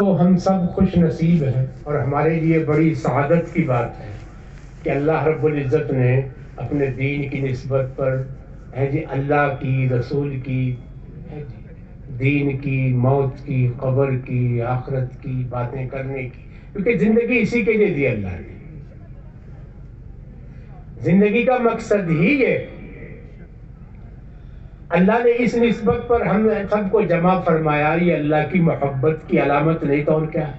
تو ہم سب خوش نصیب ہیں اور ہمارے لیے بڑی سعادت کی بات ہے کہ اللہ رب العزت نے اپنے دین کی نسبت پر اللہ کی، رسول کی، دین کی، موت کی، قبر کی، آخرت کی باتیں کرنے کی، کیونکہ زندگی اسی کے لیے دی اللہ نے. زندگی کا مقصد ہی یہ اللہ نے اس نسبت پر ہم سب کو جمع فرمایا. یہ اللہ کی محبت کی علامت نہیں تو اور کیا ہے؟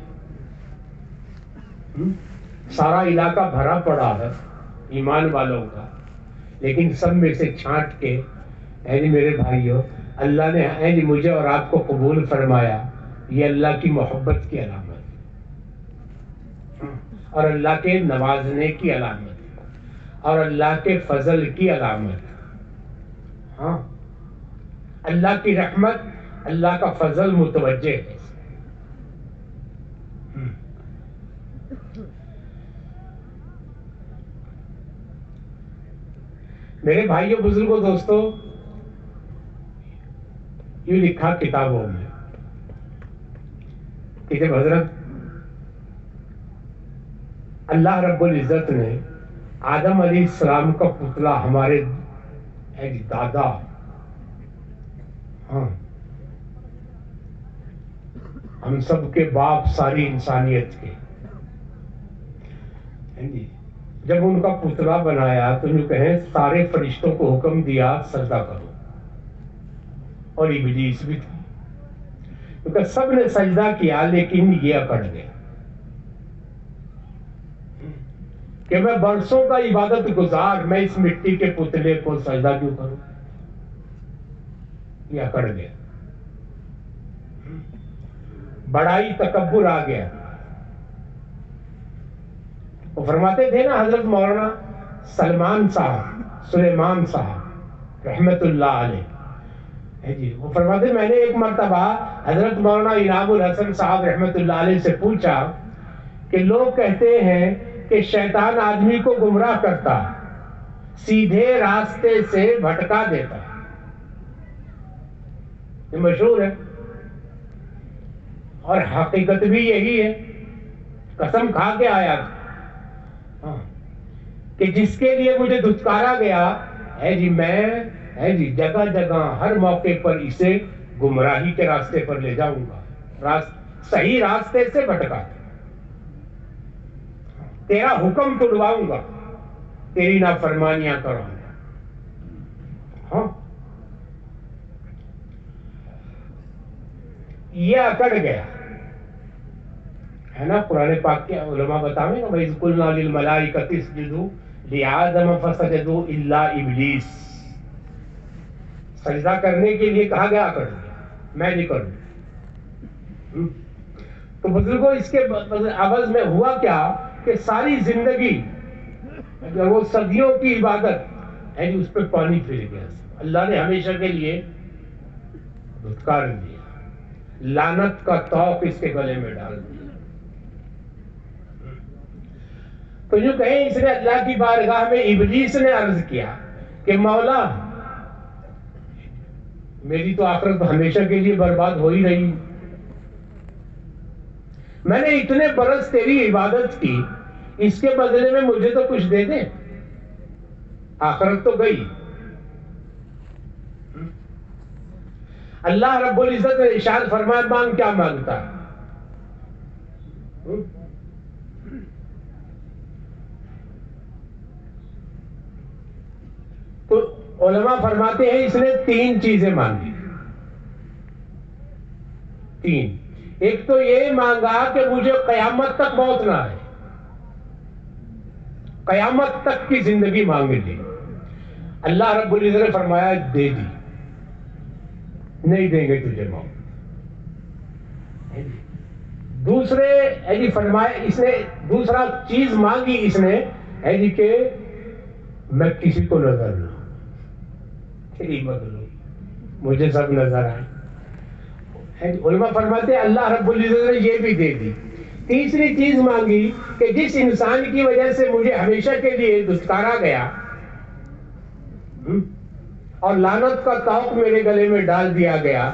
سارا علاقہ بھرا پڑا ہے ایمان والوں کا، لیکن سب میں سے چھانٹ کے میرے بھائیوں اللہ نے مجھے اور آپ کو قبول فرمایا. یہ اللہ کی محبت کی علامت اور اللہ کے نوازنے کی علامت اور اللہ کے فضل کی علامت. ہاں، اللہ کی رحمت، اللہ کا فضل متوجہ ہے. میرے بھائیوں، بزرگوں، دوستوں، یہ لکھا کتابوں میں کہ جب حضرت اللہ رب العزت نے آدم علیہ السلام کا پتلا، ہمارے دادا، ہم سب کے باپ، ساری انسانیت کے، جب ان کا پتلا بنایا تو یوں کہیں سارے فرشتوں کو حکم دیا سجدہ کرو، اور ابلیس بھی تھا، کیونکہ سب نے سجدہ کیا لیکن یہ اکڑ گیا کہ میں برسوں کا عبادت گزار، میں اس مٹی کے پتلے کو سجدہ کیوں کروں؟ یہ اکڑ گیا، بڑائی، تکبر آ گیا. وہ فرماتے تھے نا حضرت مولانا سلیمان صاحب رحمت اللہ علیہ، وہ فرماتے میں نے ایک مرتبہ حضرت مولانا انعام الحسن صاحب رحمت اللہ علیہ سے پوچھا کہ لوگ کہتے ہیں کہ شیطان آدمی کو گمراہ کرتا، سیدھے راستے سے بھٹکا دیتا. یہ مشہور ہے اور حقیقت بھی یہی ہے. قسم کھا کے آیا کہ جس کے لیے مجھے دھتکارا گیا میں جگہ جگہ ہر موقع پر اسے گمراہی کے راستے پر لے جاؤں گا، صحیح راستے سے بھٹکا، تیرا حکم تڑواؤں گا، تیری نافرمانیاں کراؤں گا. یہ اکڑ گیا ہے نا. قرآن پاک کے علماء بتاویں گا وَإِذْ قُلْنَا لِلْمَلَائِكَةِ اسْجُدُوا لِآدَمَ فَسَجَدُوا إِلَّا إِبْلِيسَ. سجدہ کرنے کے لیے کہا گیا، اکڑ گیا، میں نہیں کروں. تو بزرگوں، اس کے عوض میں ہوا کیا کہ ساری زندگی وہ صدیوں کی عبادت اس پہ پانی پھر گیا. اللہ نے ہمیشہ کے لیے دھتکار دیا، لعنت کا طوق اس کے گلے میں ڈال دیا. تو یوں کہیں اس نے اللہ کی بارگاہ میں ابلیس نے عرض کیا کہ مولا، میری تو آخرت ہمیشہ کے لیے برباد ہو ہی رہی، میں نے اتنے برس تیری عبادت کی، اس کے بدلے میں مجھے تو کچھ دے دے، آخرت تو گئی. اللہ رب العزت نے ارشاد فرمایا مانگ کیا مانگتا ہے؟ تو علماء فرماتے ہیں اس نے 3 چیزیں مانگی. 3. ایک تو یہ مانگا کہ مجھے قیامت تک موت نہ آئے، قیامت تک کی زندگی مانگ لی. اللہ رب العزت نے فرمایا دے دی، نہیں دیں گے تجھے موت. دوسرے فرمایا اس نے، دوسرا چیز مانگی اس نے کہ میں کسی کو نظر نہ، تیری بدلو مجھے سب نظر آئے. علماء فرماتے ہیں اللہ رب العزت نے یہ بھی دے دی. تیسری چیز مانگی کہ جس انسان کی وجہ سے مجھے ہمیشہ کے لیے دھتکارا گیا اور لعنت کا طوق میرے گلے میں ڈال دیا گیا،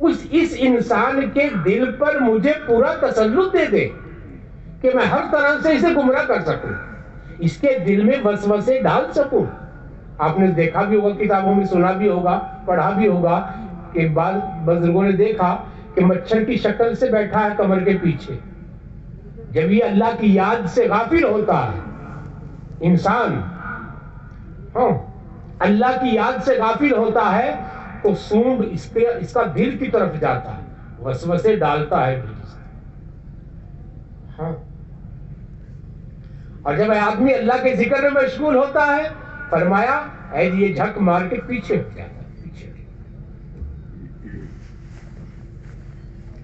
اس انسان کے دل پر مجھے پورا تسلط دے دے کہ میں ہر طرح سے اسے گمراہ کر سکوں، اس کے دل میں وسوسے ڈال سکوں۔ آپ نے دیکھا بھی ہوگا، کتابوں میں سنا بھی ہوگا، پڑھا بھی ہوگا کہ بعض بزرگوں نے دیکھا کہ مچھر کی شکل سے بیٹھا ہے کمر کے پیچھے۔ جب یہ اللہ کی یاد سے غافل ہوتا ہے انسان، اللہ کی یاد سے غافل ہوتا ہے تو سونگ اس کا دل کی طرف جاتا ہے، وسوسے ڈالتا ہے دل سے۔ اور جب آدمی اللہ کے ذکر میں مشغول ہوتا ہے، فرمایا اے یہ جھک مار کے پیچھے ہو جاتا ہے، پیچھے۔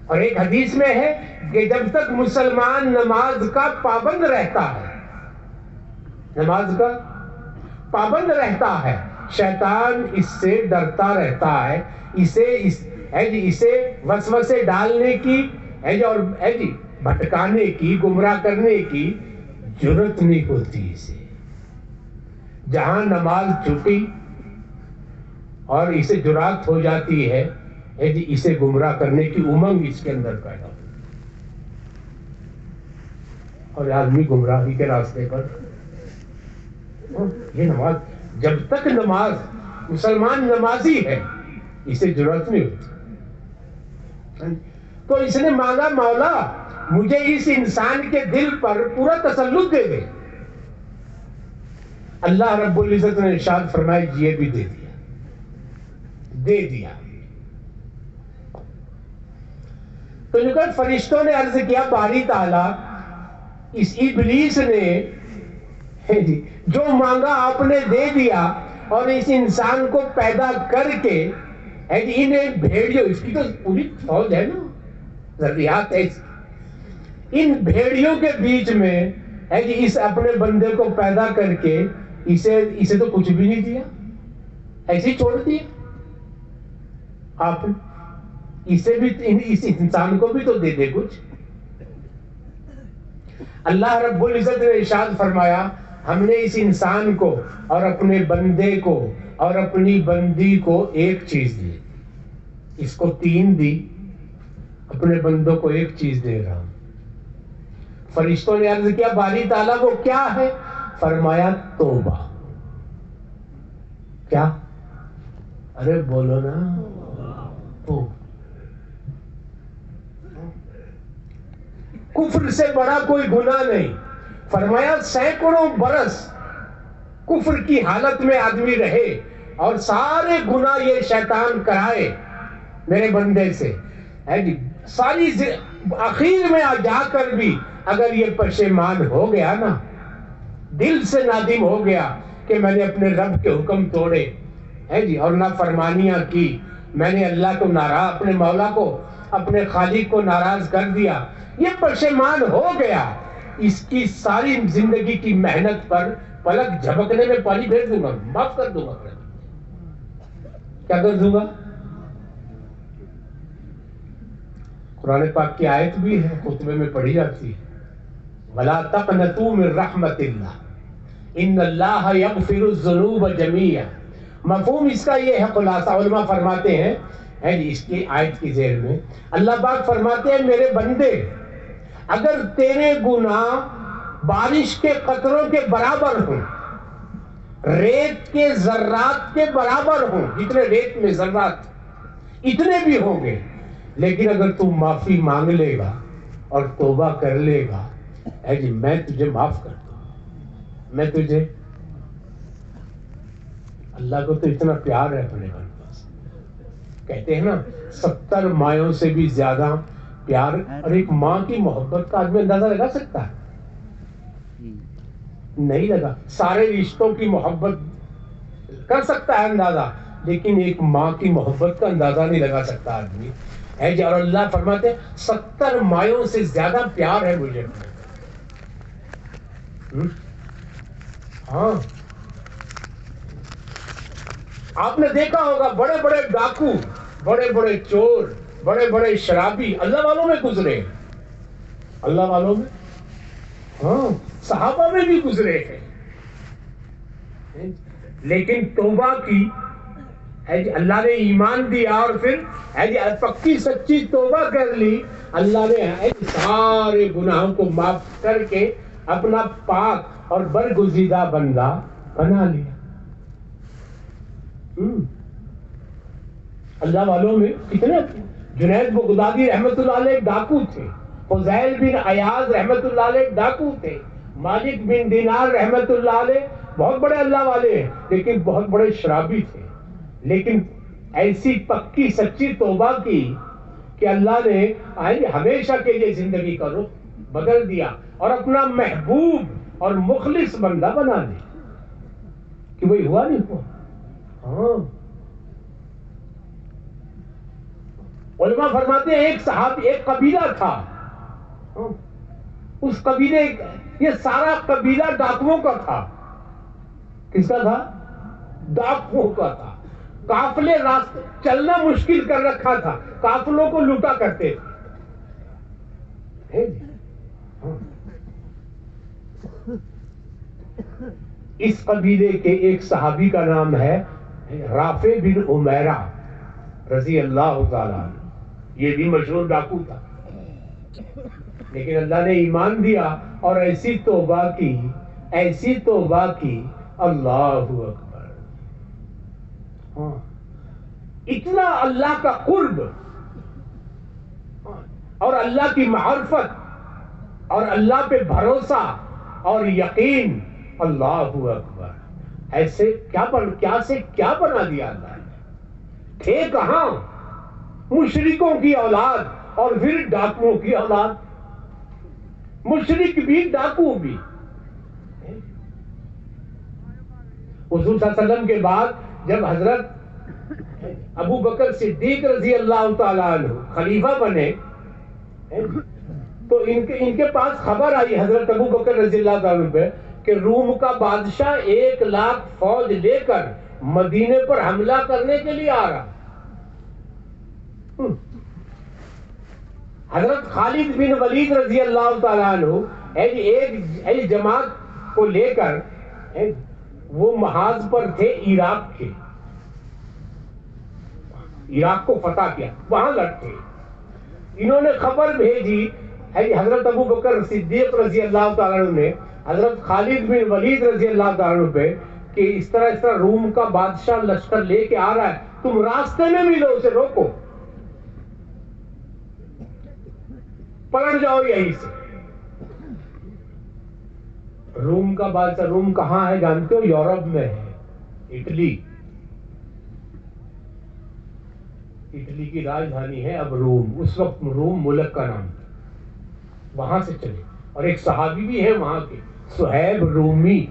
اور ایک حدیث میں ہے کہ جب تک مسلمان نماز کا پابند رہتا ہے، نماز کا پابند رہتا ہے، شیطان اس سے ڈرتا رہتا ہے، اسے وسوسے ڈالنے کی اور بھٹکانے کی، گمراہ کرنے کی جرت نہیں ہوتی اسے۔ جہاں نماز چھٹی اور اسے جرات ہو جاتی ہے، اسے گمراہ کرنے کی امنگ اس کے اندر پیدا ہوتی ہے، اور آدمی گمراہی کے راستے پر۔ یہ نماز، جب تک نماز مسلمان نمازی ہے، اسے جرات نہیں ہوتی۔ تو اس نے مانگا مولا مجھے اس انسان کے دل پر پورا تسلط دے دے۔ اللہ رب العزت نے ارشاد فرمایا یہ بھی دے دیا۔ تو جو کہ فرشتوں نے عرض کیا باری تعالیٰ اس ابلیس نے جو مانگا آپ نے دے دیا، اور اس انسان کو پیدا کر کے انہیں بھیڑیوں، اس کی تو پوری فوج ہے نا، ذریات ہے، ان بھیڑیوں کے بیچ میں اس اپنے بندے کو پیدا کر کے اسے تو کچھ بھی نہیں دیا، ایسے ہی چھوڑ دیا آپ، اسے بھی، اس انسان کو بھی تو دے دے کچھ۔ اللہ رب العزت نے ارشاد فرمایا ہم نے اس انسان کو اور اپنے بندے کو اور اپنی بندی کو ایک چیز دی، اس کو 3 دی، اپنے بندوں کو ایک چیز دے رہا ہوں۔ فرشتوں نے عرض کیا باری تعالیٰ وہ کیا ہے؟ فرمایا توبہ۔ کیا؟ ارے بولو نا، توبہ۔ کفر سے بڑا کوئی گناہ نہیں۔ فرمایا سینکڑوں برس کفر کی حالت میں آدمی رہے اور سارے گناہ یہ شیطان کرائے میرے بندے سے، ساری آخر میں جا کر بھی اگر یہ پشیمان ہو گیا نا، دل سے نادم ہو گیا کہ میں نے اپنے رب کے حکم توڑے اور نافرمانیاں کی، میں نے اللہ کو ناراض، اپنے مولا کو، اپنے خالق کو ناراض کر دیا، یہ پشیمان ہو گیا، اس کی ساری زندگی کی محنت پر پلک جھپکنے میں پانی پھیر دوں گا، معاف کر دوں گا۔ کیا کر دوں گا؟ قرآن پاک کی آیت بھی ہے، خطبے میں پڑھی جاتی ہے، وَلَا تَقْنَطُوا مِن رَحْمَتِ اللَّهِ إِنَّ اللَّهَ يَغْفِرُ الذُّنُوبَ جَمِيعًا۔ مفہوم اس کا یہ ہے، خلاصہ علماء فرماتے ہیں اس کی آیت کی ذیل میں اللہ پاک فرماتے ہیں میرے بندے اگر تیرے گناہ بارش کے قطروں کے برابر ہوں، ریت کے ذرات کے برابر ہوں، جتنے ریت میں ذرات اتنے بھی ہوں گے، لیکن اگر تو معافی مانگ لے گا اور توبہ کر لے گا، میں تجھے معاف کر دوں گا، میں تجھے، اللہ کو تو اتنا پیار ہے اپنے بندوں سے، کہتے ہیں نا 70 مائوں سے بھی زیادہ پیار، اور ایک ماں کی محبت کا آدمی اندازہ لگا سکتا ہے؟ نہیں لگا۔ سارے رشتوں کی محبت کر سکتا ہے اندازہ، لیکن ایک ماں کی محبت کا اندازہ نہیں لگا سکتا آدمی، اور اللہ فرماتے ہیں 70 مائوں سے زیادہ پیار ہے مجھے۔ ہاں آپ نے دیکھا ہوگا بڑے بڑے ڈاکو، بڑے بڑے چور، بڑے بڑے شرابی اللہ والوں میں گزرے، اللہ والوں میں، ہاں صحابہ میں بھی گزرے ہیں، لیکن توبہ کی ہے جی اللہ نے ایمان دیا اور پھر ہے جی پکی سچی توبہ کر لی، اللہ نے ہے جی سارے گناہوں کو معاف کر کے اپنا پاک اور برگزیدہ بندہ بنا لیا۔ اللہ والوں میں کتنے، جنید بغدادی رحمت اللہ علیہ ڈاکو تھے، فضیل بن ایاز رحمت اللہ علیہ ڈاکو تھے، مالک بن دینار رحمت اللہ علیہ بہت بڑے اللہ والے ہیں لیکن بہت بڑے شرابی تھے، لیکن ایسی پکی سچی توبہ کی کہ اللہ نے ہمیشہ کے لیے زندگی کا رخ بدل دیا اور اپنا محبوب اور مخلص بندہ بنا دیا۔ کہ وہی ہوا نہیں ہوا؟ ہاں، علماء فرماتے ہیں ایک صحابی، ایک قبیلہ تھا، اس قبیلے، یہ سارا قبیلہ ڈاکوؤں کا تھا۔ کس کا تھا؟ ڈاکوؤں کا تھا۔ قافلے راستے چلنا مشکل کر رکھا تھا، قافلوں کو لوٹا کرتے تھے۔ اس قبیلے کے ایک صحابی کا نام ہے رافع بن عمیرہ رضی اللہ تعالیٰ عنہ، یہ بھی مشہور ڈاکو تھا، لیکن اللہ نے ایمان دیا اور ایسی توبہ کی، ایسی توبہ کی، اللہ اکبر۔ اتنا اللہ کا قرب اور اللہ کی معرفت اور اللہ پہ بھروسہ اور یقین، اللہ اکبر۔ ایسے کیا بنا دیا اللہ نے؟ تھے کہاں؟ مشرکوں کی اولاد اور پھر ڈاکوؤں کی اولاد، مشرک بھی ڈاکو بھی۔ حضور صلی اللہ علیہ وسلم کے بعد جب حضرت ابو بکر صدیق رضی اللہ تعالیٰ عنہ خلیفہ بنے تو ان کے پاس خبر آئی حضرت ابو بکر رضی اللہ تعالیٰ عنہ پہ کہ روم کا بادشاہ 1,00,000 فوج لے کر مدینے پر حملہ کرنے کے لیے آ رہا۔ حضرت خالد بن ولید رضی اللہ تعالیٰ عنہ ایک جماعت کو لے کر وہ محاذ پر تھے عراق کے، عراق کو فتح کیا، وہاں لڑتے۔ انہوں نے خبر بھیجی حضرت ابو بکر صدیق رضی اللہ تعالیٰ عنہ نے حضرت خالد بن ولید رضی اللہ تعالیٰ عنہ پہ کہ اس طرح روم کا بادشاہ لشکر لے کے آ رہا ہے، تم راستے میں ملو، اسے روکو، پلٹ جاؤ یہیں سے۔ روم کا بادشاہ، روم کہاں ہے جانتے ہو؟ یورپ میں ہے، اٹلی، اٹلی کی راجدھانی ہے اب روم، اس وقت روم ملک کا نام تھا۔ وہاں سے چلے، اور ایک صحابی بھی ہے وہاں کے، صہیب رومی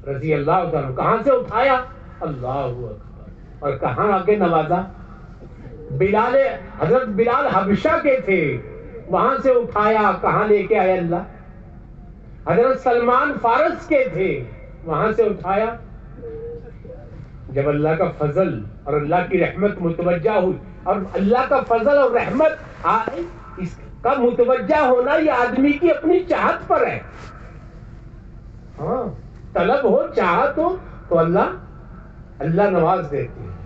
رضی اللہ تعالیٰ، کہاں سے اٹھایا؟ اللہ اکبر، اور کہاں آ کے نوازا؟ حضرت بلال حبشہ کے تھے، وہاں سے اٹھایا، کہاں لے کے آیا اللہ؟ حضرت سلمان فارس کے تھے، وہاں سے اٹھایا۔ جب اللہ کا فضل اور اللہ کی رحمت متوجہ ہوئی، اور اللہ کا فضل اور رحمت اس کا متوجہ ہونا یہ آدمی کی اپنی چاہت پر ہے۔ ہاں، طلب ہو، چاہت ہو تو اللہ نواز دیتے ہیں۔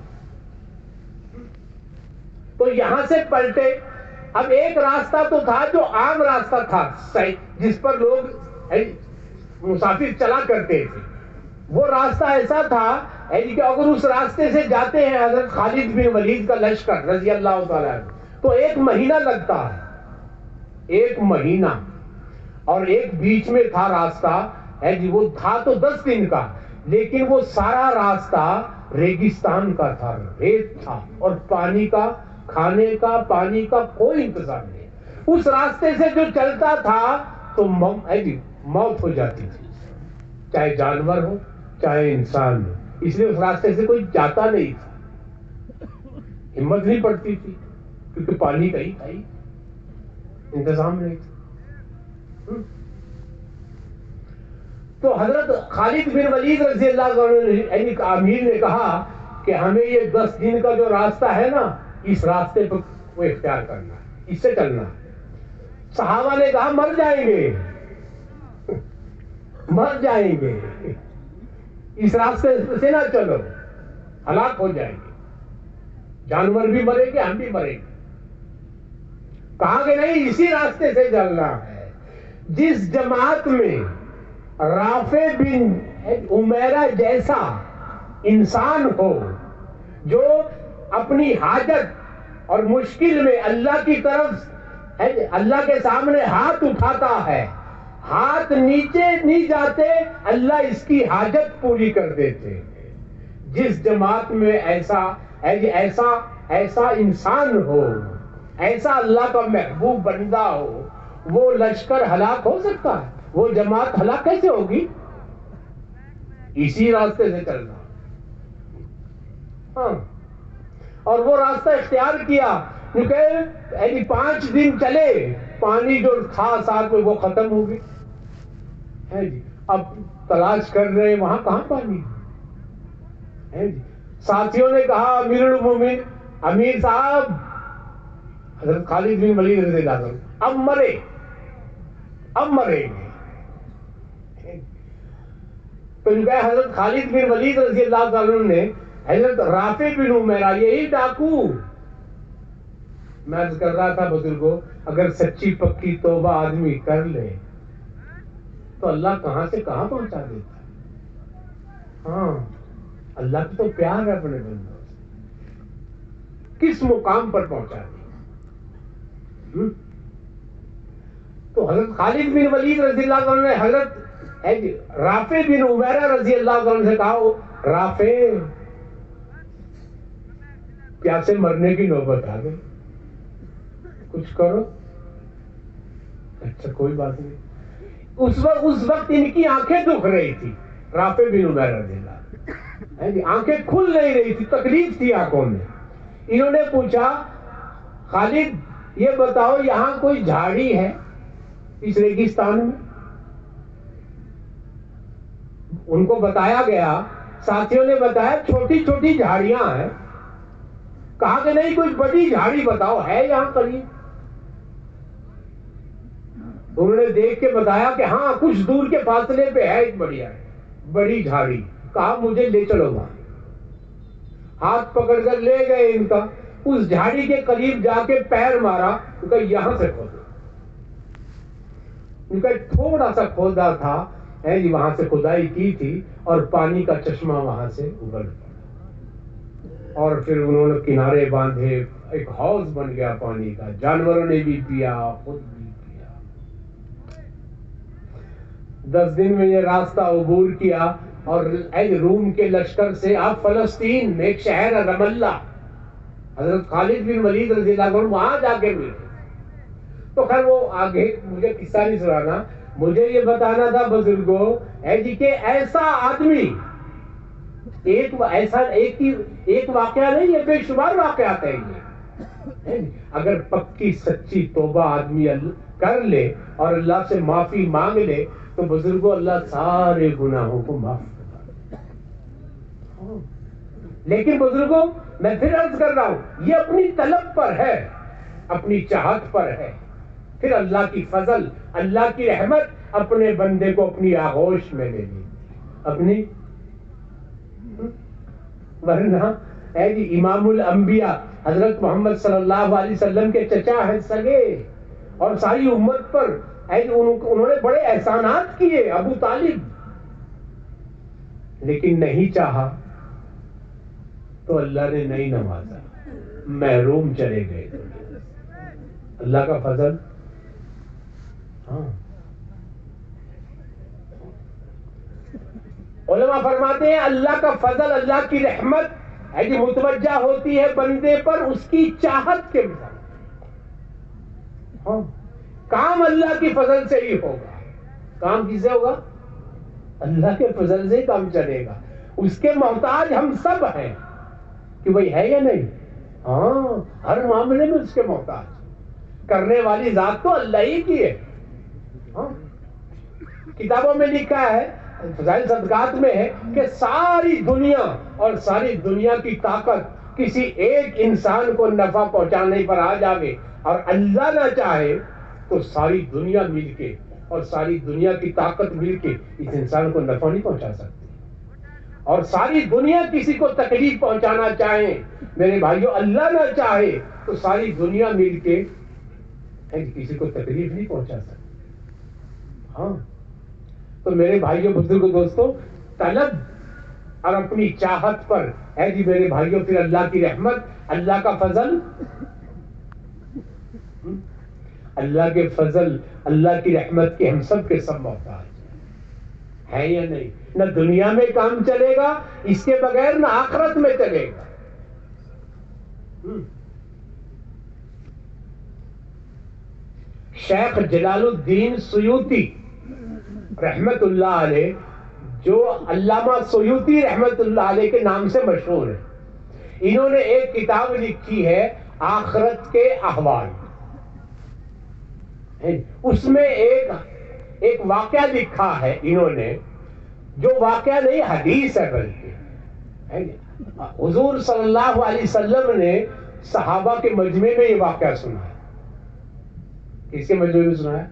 تو یہاں سے پلٹے، اب ایک راستہ تو تھا جو عام راستہ تھا جس پر لوگ مسافر چلا کرتے تھے، وہ راستہ ایسا تھا کہ اگر اس راستے سے جاتے ہیں حضرت خالد بن ولید کا لشکر رضی اللہ تعالیٰ عنہ تو 1 مہینہ لگتا ہے، 1 مہینہ، اور ایک بیچ میں تھا راستہ وہ تھا تو 10 دن کا، لیکن وہ سارا راستہ ریگستان کا تھا، ریت تھا، اور پانی کا، کھانے کا، پانی کا کوئی انتظام نہیں۔ اس راستے سے جو چلتا تھا تو موت ہو جاتی تھی، چاہے جانور ہو چاہے انسان ہو، اس لیے اس راستے سے کوئی جاتا نہیں تھا، ہمت نہیں پڑتی تھی، کیونکہ پانی کا ہی انتظام نہیں تھا۔ تو حضرت خالد بن ولید رضی اللہ عنہ امیر نے کہا کہ ہمیں یہ 10 دن کا جو راستہ ہے نا، اس راستے پر وہ اختیار کرنا ہے، اس سے چلنا ہے۔ صحابہ نے کہا مر جائیں گے، مر جائیں گے، اس راستے سے نہ چلو۔ ہلاک ہو جائیں گے. جانور بھی مریں گے, ہم بھی مریں گے. کہا کہ نہیں, اسی راستے سے چلنا ہے. جس جماعت میں رافع بن عمیرہ جیسا انسان ہو جو اپنی حاجت اور مشکل میں اللہ کی طرف اللہ کے سامنے ہاتھ اٹھاتا ہے, ہاتھ نیچے نہیں جاتے, اللہ اس کی حاجت پوری کر دیتے. جس جماعت میں ایسا انسان ہو, ایسا اللہ کا محبوب بندہ ہو, وہ لشکر ہلاک ہو سکتا ہے؟ وہ جماعت ہلاک کیسے ہوگی؟ اسی راستے سے چلنا. ہاں, اور وہ راستہ اختیار کیا کیونکہ 5 دن چلے, پانی جو تھا ساتھ میں وہ ختم ہو گئی. اب تلاش کر رہے وہاں کہاں پانی ہے. ساتھیوں نے کہا امیر المومنین, امیر صاحب, حضرت خالد بن ولید رضی اللہ عنہ, اب مریں گے. تو حضرت خالد بن ولید رضی اللہ عنہ نے حضرت رافع بن عمیرہ, یہی ڈاکو, میں عرض کر رہا تھا بزرگوں, اگر سچی پکی توبہ آدمی کر لے تو اللہ کہاں سے کہاں پہنچا دیتا ہے. ہاں, اللہ کی تو پیار ہے اپنے بندوں سے, کس مقام پر پہنچا دیا. تو حضرت خالد بن ولید رضی اللہ عنہ نے حضرت رافع بن عمیرہ رضی اللہ عنہ سے کہا, رافع پیاسے مرنے کی نوبت آ گئی, کچھ کرو. اچھا کوئی بات نہیں. اس وقت ان کی آنکھیں دکھ رہی تھی, رافع بن عمیرہ رضی اللہ, آنکھیں کھل نہیں رہی تھی, تکلیف تھی آنکھوں میں. انہوں نے پوچھا, خالد یہ بتاؤ یہاں کوئی جھاڑی ہے اس ریگستان میں؟ ان کو بتایا گیا, ساتھیوں نے بتایا چھوٹی چھوٹی جھاڑیاں ہیں. کہا کہ نہیں, کوئی بڑی جھاڑی بتاؤ ہے یہاں قریب. انہوں نے دیکھ کے بتایا کہ ہاں کچھ دور کے فاصلے پہ ہے ایک بڑی جھاڑی. کہا مجھے لے چلو وہاں. ہاتھ پکڑ کر لے گئے ان کا, اس جھاڑی کے قریب جا کے پیر مارا, کہ یہاں سے کھودو. ان کا تھوڑا سا کھودا تھا, وہاں سے کھدائی کی تھی, اور پانی کا چشمہ وہاں سے ابل پڑا. اور پھر انہوں نے کنارے باندھے, ایک حوض بن گیا پانی کا, جانوروں نے بھی پیا, خود بھی پیا. 10 دن میں یہ راستہ عبور کیا, اور روم کے لشکر سے آپ فلسطین میں ایک شہر ہے رملہ, حضرت خالد بن ولید رضی اللہ عنہ وہاں جا کے ملے. تو خیر وہ آگے مجھے قصہ نہیں سنانا, مجھے یہ بتانا تھا بزرگوں کہ ایسا آدمی, ایک واقعہ نہیں, یہ بے شمار واقعات ہیں یہ. اگر پکی سچی توبہ آدمی کر لے اور اللہ سے معافی مانگ لے تو بزرگوں اللہ سارے گناہوں کو معاف کرتا ہے. لیکن بزرگوں میں پھر عرض کر رہا ہوں, یہ اپنی طلب پر ہے, اپنی چاہت پر ہے. پھر اللہ کی فضل, اللہ کی رحمت اپنے بندے کو اپنی آغوش میں لے لی اپنی. ورنہ امام الانبیاء حضرت محمد صلی اللہ علیہ وسلم کے چچا ہیں سگے, اور ساری امت پر انہوں نے بڑے احسانات کیے, ابو طالب, لیکن نہیں چاہا تو اللہ نے نہیں نوازا, محروم چلے گئے. اللہ کا فضل. ہاں, علماء فرماتے ہیں اللہ کا فضل, اللہ کی رحمت متوجہ ہوتی ہے بندے پر اس کی چاہت کے مطابق. ہاں, کام اللہ کی فضل سے ہی ہوگا. کام کس سے ہوگا؟ اللہ کے فضل سے ہی کام چلے گا. اس کے محتاج ہم سب ہیں کہ وہی ہے یا نہیں. ہاں, ہر معاملے میں اس کے محتاج. کرنے والی ذات تو اللہ ہی کی ہے. ہاں, کتابوں میں لکھا ہے, فضائل صدقات میں ہے کہ ساری دنیا اور ساری دنیا کی طاقت کسی ایک انسان کو نفع پہنچانے پر آ جائے, اور اللہ نہ چاہے تو ساری دنیا مل کے اور ساری دنیا کی طاقت مل کے اس انسان کو نفع نہیں پہنچا سکتی. اور ساری دنیا کسی کو تکلیف پہنچانا چاہیں میرے بھائیوں، اللہ نہ چاہے تو ساری دنیا مل کے کسی کو تکلیف نہیں پہنچا سکتی. ہاں تو میرے بھائیوں بزرگوں دوستوں، طلب اور اپنی چاہت پر ہے جی میرے بھائیوں پھر اللہ کی رحمت، اللہ کا فضل، اللہ کے فضل، اللہ کی رحمت کی ہم سب کے سب محتاج ہے یا نہیں؟ نہ دنیا میں کام چلے گا اس کے بغیر، نہ آخرت میں چلے گا. شیخ جلال الدین سیوطی رحمت اللہ علیہ، جو علامہ سیوطی رحمت اللہ علیہ کے نام سے مشہور ہے، انہوں نے ایک کتاب لکھی ہے آخرت کے احوال. اس میں ایک واقعہ لکھا ہے انہوں نے، جو واقعہ نہیں حدیث ہے بلکہ حضور صلی اللہ علیہ وسلم نے صحابہ کے مجمع میں یہ واقعہ سنا ہے. کس کے مجمع میں سنا ہے؟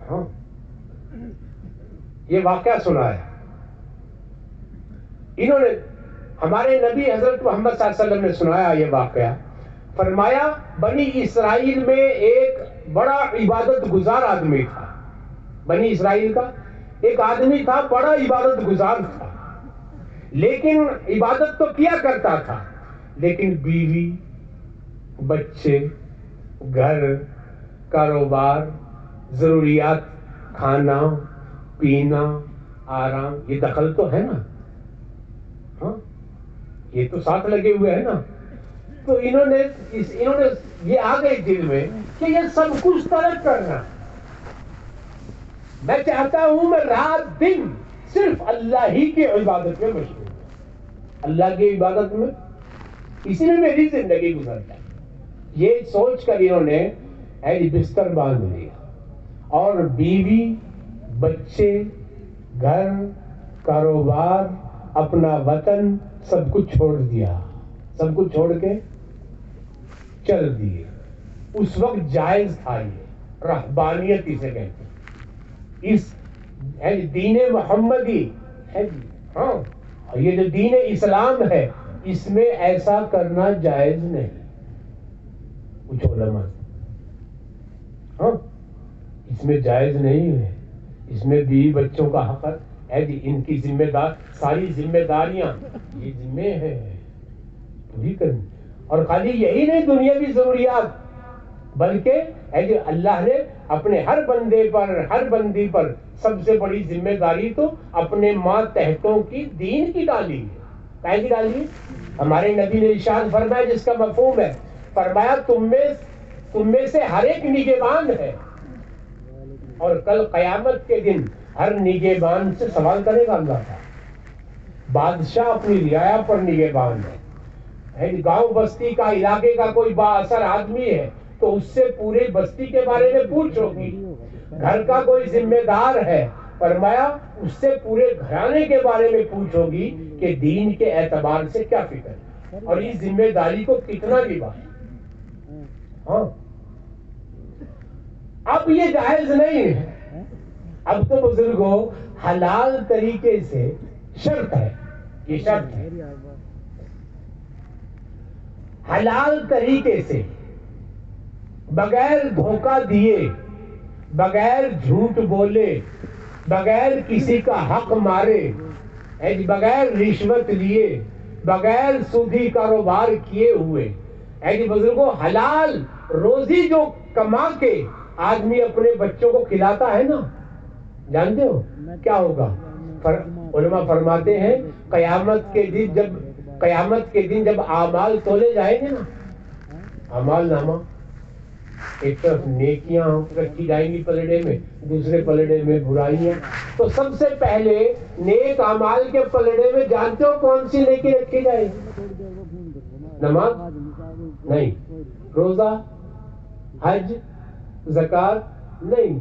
ہاں یہ واقعہ سنا ہے انہوں نے. ہمارے نبی حضرت محمد صلی اللہ علیہ وسلم نے سنایا یہ واقعہ. فرمایا بنی اسرائیل میں ایک بڑا عبادت گزار آدمی تھا. بنی اسرائیل کا ایک آدمی تھا، بڑا عبادت گزار تھا، لیکن عبادت تو کیا کرتا تھا، لیکن بیوی، بچے، گھر، کاروبار، ضروریات، کھانا پینا، آرام، یہ دخل تو ہے نا. ہاں یہ تو ساتھ لگے ہوئے ہیں نا. تو انہوں نے یہ آ گئی دل میں کہ یہ سب کچھ ترک کرنا. میں چاہتا ہوں میں رات دن صرف اللہ ہی کی عبادت میں مشغول ہوں، اللہ کی عبادت میں، اسی میں میری زندگی گزرتا ہے. یہ سوچ کر انہوں نے بستر باندھ لیا اور بیوی، بچے، گھر، کاروبار، اپنا وطن سب کچھ چھوڑ دیا، سب کچھ چھوڑ کے چل دیے. اس وقت جائز تھا، یہ رہبانیت اسے کہتے ہیں. اس دین محمدی ہے، ہاں یہ جو دین اسلام ہے اس میں ایسا کرنا جائز نہیں. کچھ علماء ہاں اس میں جائز نہیں ہے، اس میں بیوی بچوں کا حق ہے جی، ان کی ساری ذمہ داریاں یہ ذمہ ہے پوری کرنی. اور خالی یہی نہیں، دنیاوی ضروریات، بلکہ جو اللہ نے اپنے ہر بندے پر، ہر بندی پر سب سے بڑی ذمہ داری تو اپنے ماتحتوں کی دین کی ڈالی ہے. کائے کی ڈالی ہے؟ ہمارے نبی نے ارشاد فرمایا جس کا مفہوم ہے، فرمایا تم میں سے ہر ایک نگہبان ہے، اور کل قیامت کے دن ہر نگہبان سے سوال کرے گا اللہ تعالیٰ. بادشاہ اپنی رعایا پر نگہبان ہے. گاؤں بستی کا، علاقے کا کوئی با اثر آدمی ہے تو اس سے پورے بستی کے بارے میں پوچھو گی. گھر کا کوئی ذمہ دار ہے، فرمایا اس سے پورے گھرانے کے بارے میں پوچھو گی کہ دین کے اعتبار سے کیا فکر ہے اور اس ذمہ داری کو کتنا نبھائے. ہاں اب یہ جائز نہیں ہے. اب تو بزرگوں حلال طریقے سے شرط ہے، یہ شرط ہے، حلال طریقے سے بغیر دھوکہ دیے، بغیر جھوٹ بولے، بغیر کسی کا حق مارے، بغیر رشوت لیے، بغیر سودی کاروبار کیے ہوئے، بزرگوں حلال روزی جو کما کے آدمی اپنے بچوں کو کھلاتا ہے نا، جانتے ہو کیا ہوگا؟ علماء فرماتے ہیں قیامت کے دن جب اعمال تولے جائیں گے نا، اعمال نامہ، ایک طرف نیکیاں رکھی جائیں گی پلڑے میں، دوسرے پلڑے میں برائیاں، تو سب سے پہلے نیک اعمال کے پلڑے میں جانتے ہو کون سی نیکی رکھی جائے گی؟ نماز نہیں، روزہ، حج، زکات نہیں.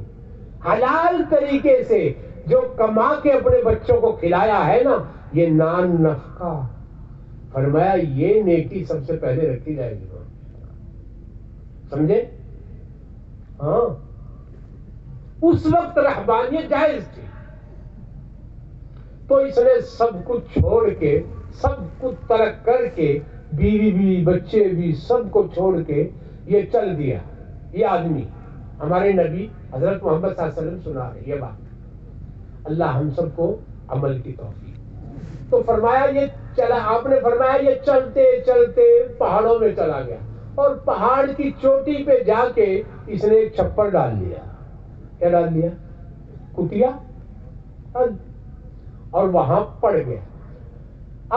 حلال طریقے سے جو کما کے اپنے بچوں کو کھلایا ہے نا، یہ نان نفقہ، فرمایا یہ نیکی سب سے پہلے رکھی جائے گی. سمجھے؟ ہاں اس وقت رہبانیت جائز تھی. تو اس نے سب کچھ چھوڑ کے، سب کچھ ترک کر کے، بیوی بھی بچے بھی سب کو چھوڑ کے یہ چل دیا. یہ آدمی ہمارے نبی حضرت محمد صلی اللہ علیہ وسلم سنا رہے یہ بات. اللہ ہم سب کو عمل کی توفیق. تو فرمایا یہ چلا، آپ نے فرمایا یہ چلتے چلتے پہاڑوں میں چلا گیا اور پہاڑ کی چوٹی پہ جا کے اس نے ایک چھپر ڈال لیا. کیا ڈال لیا؟ کٹیا. اور وہاں پڑ گیا.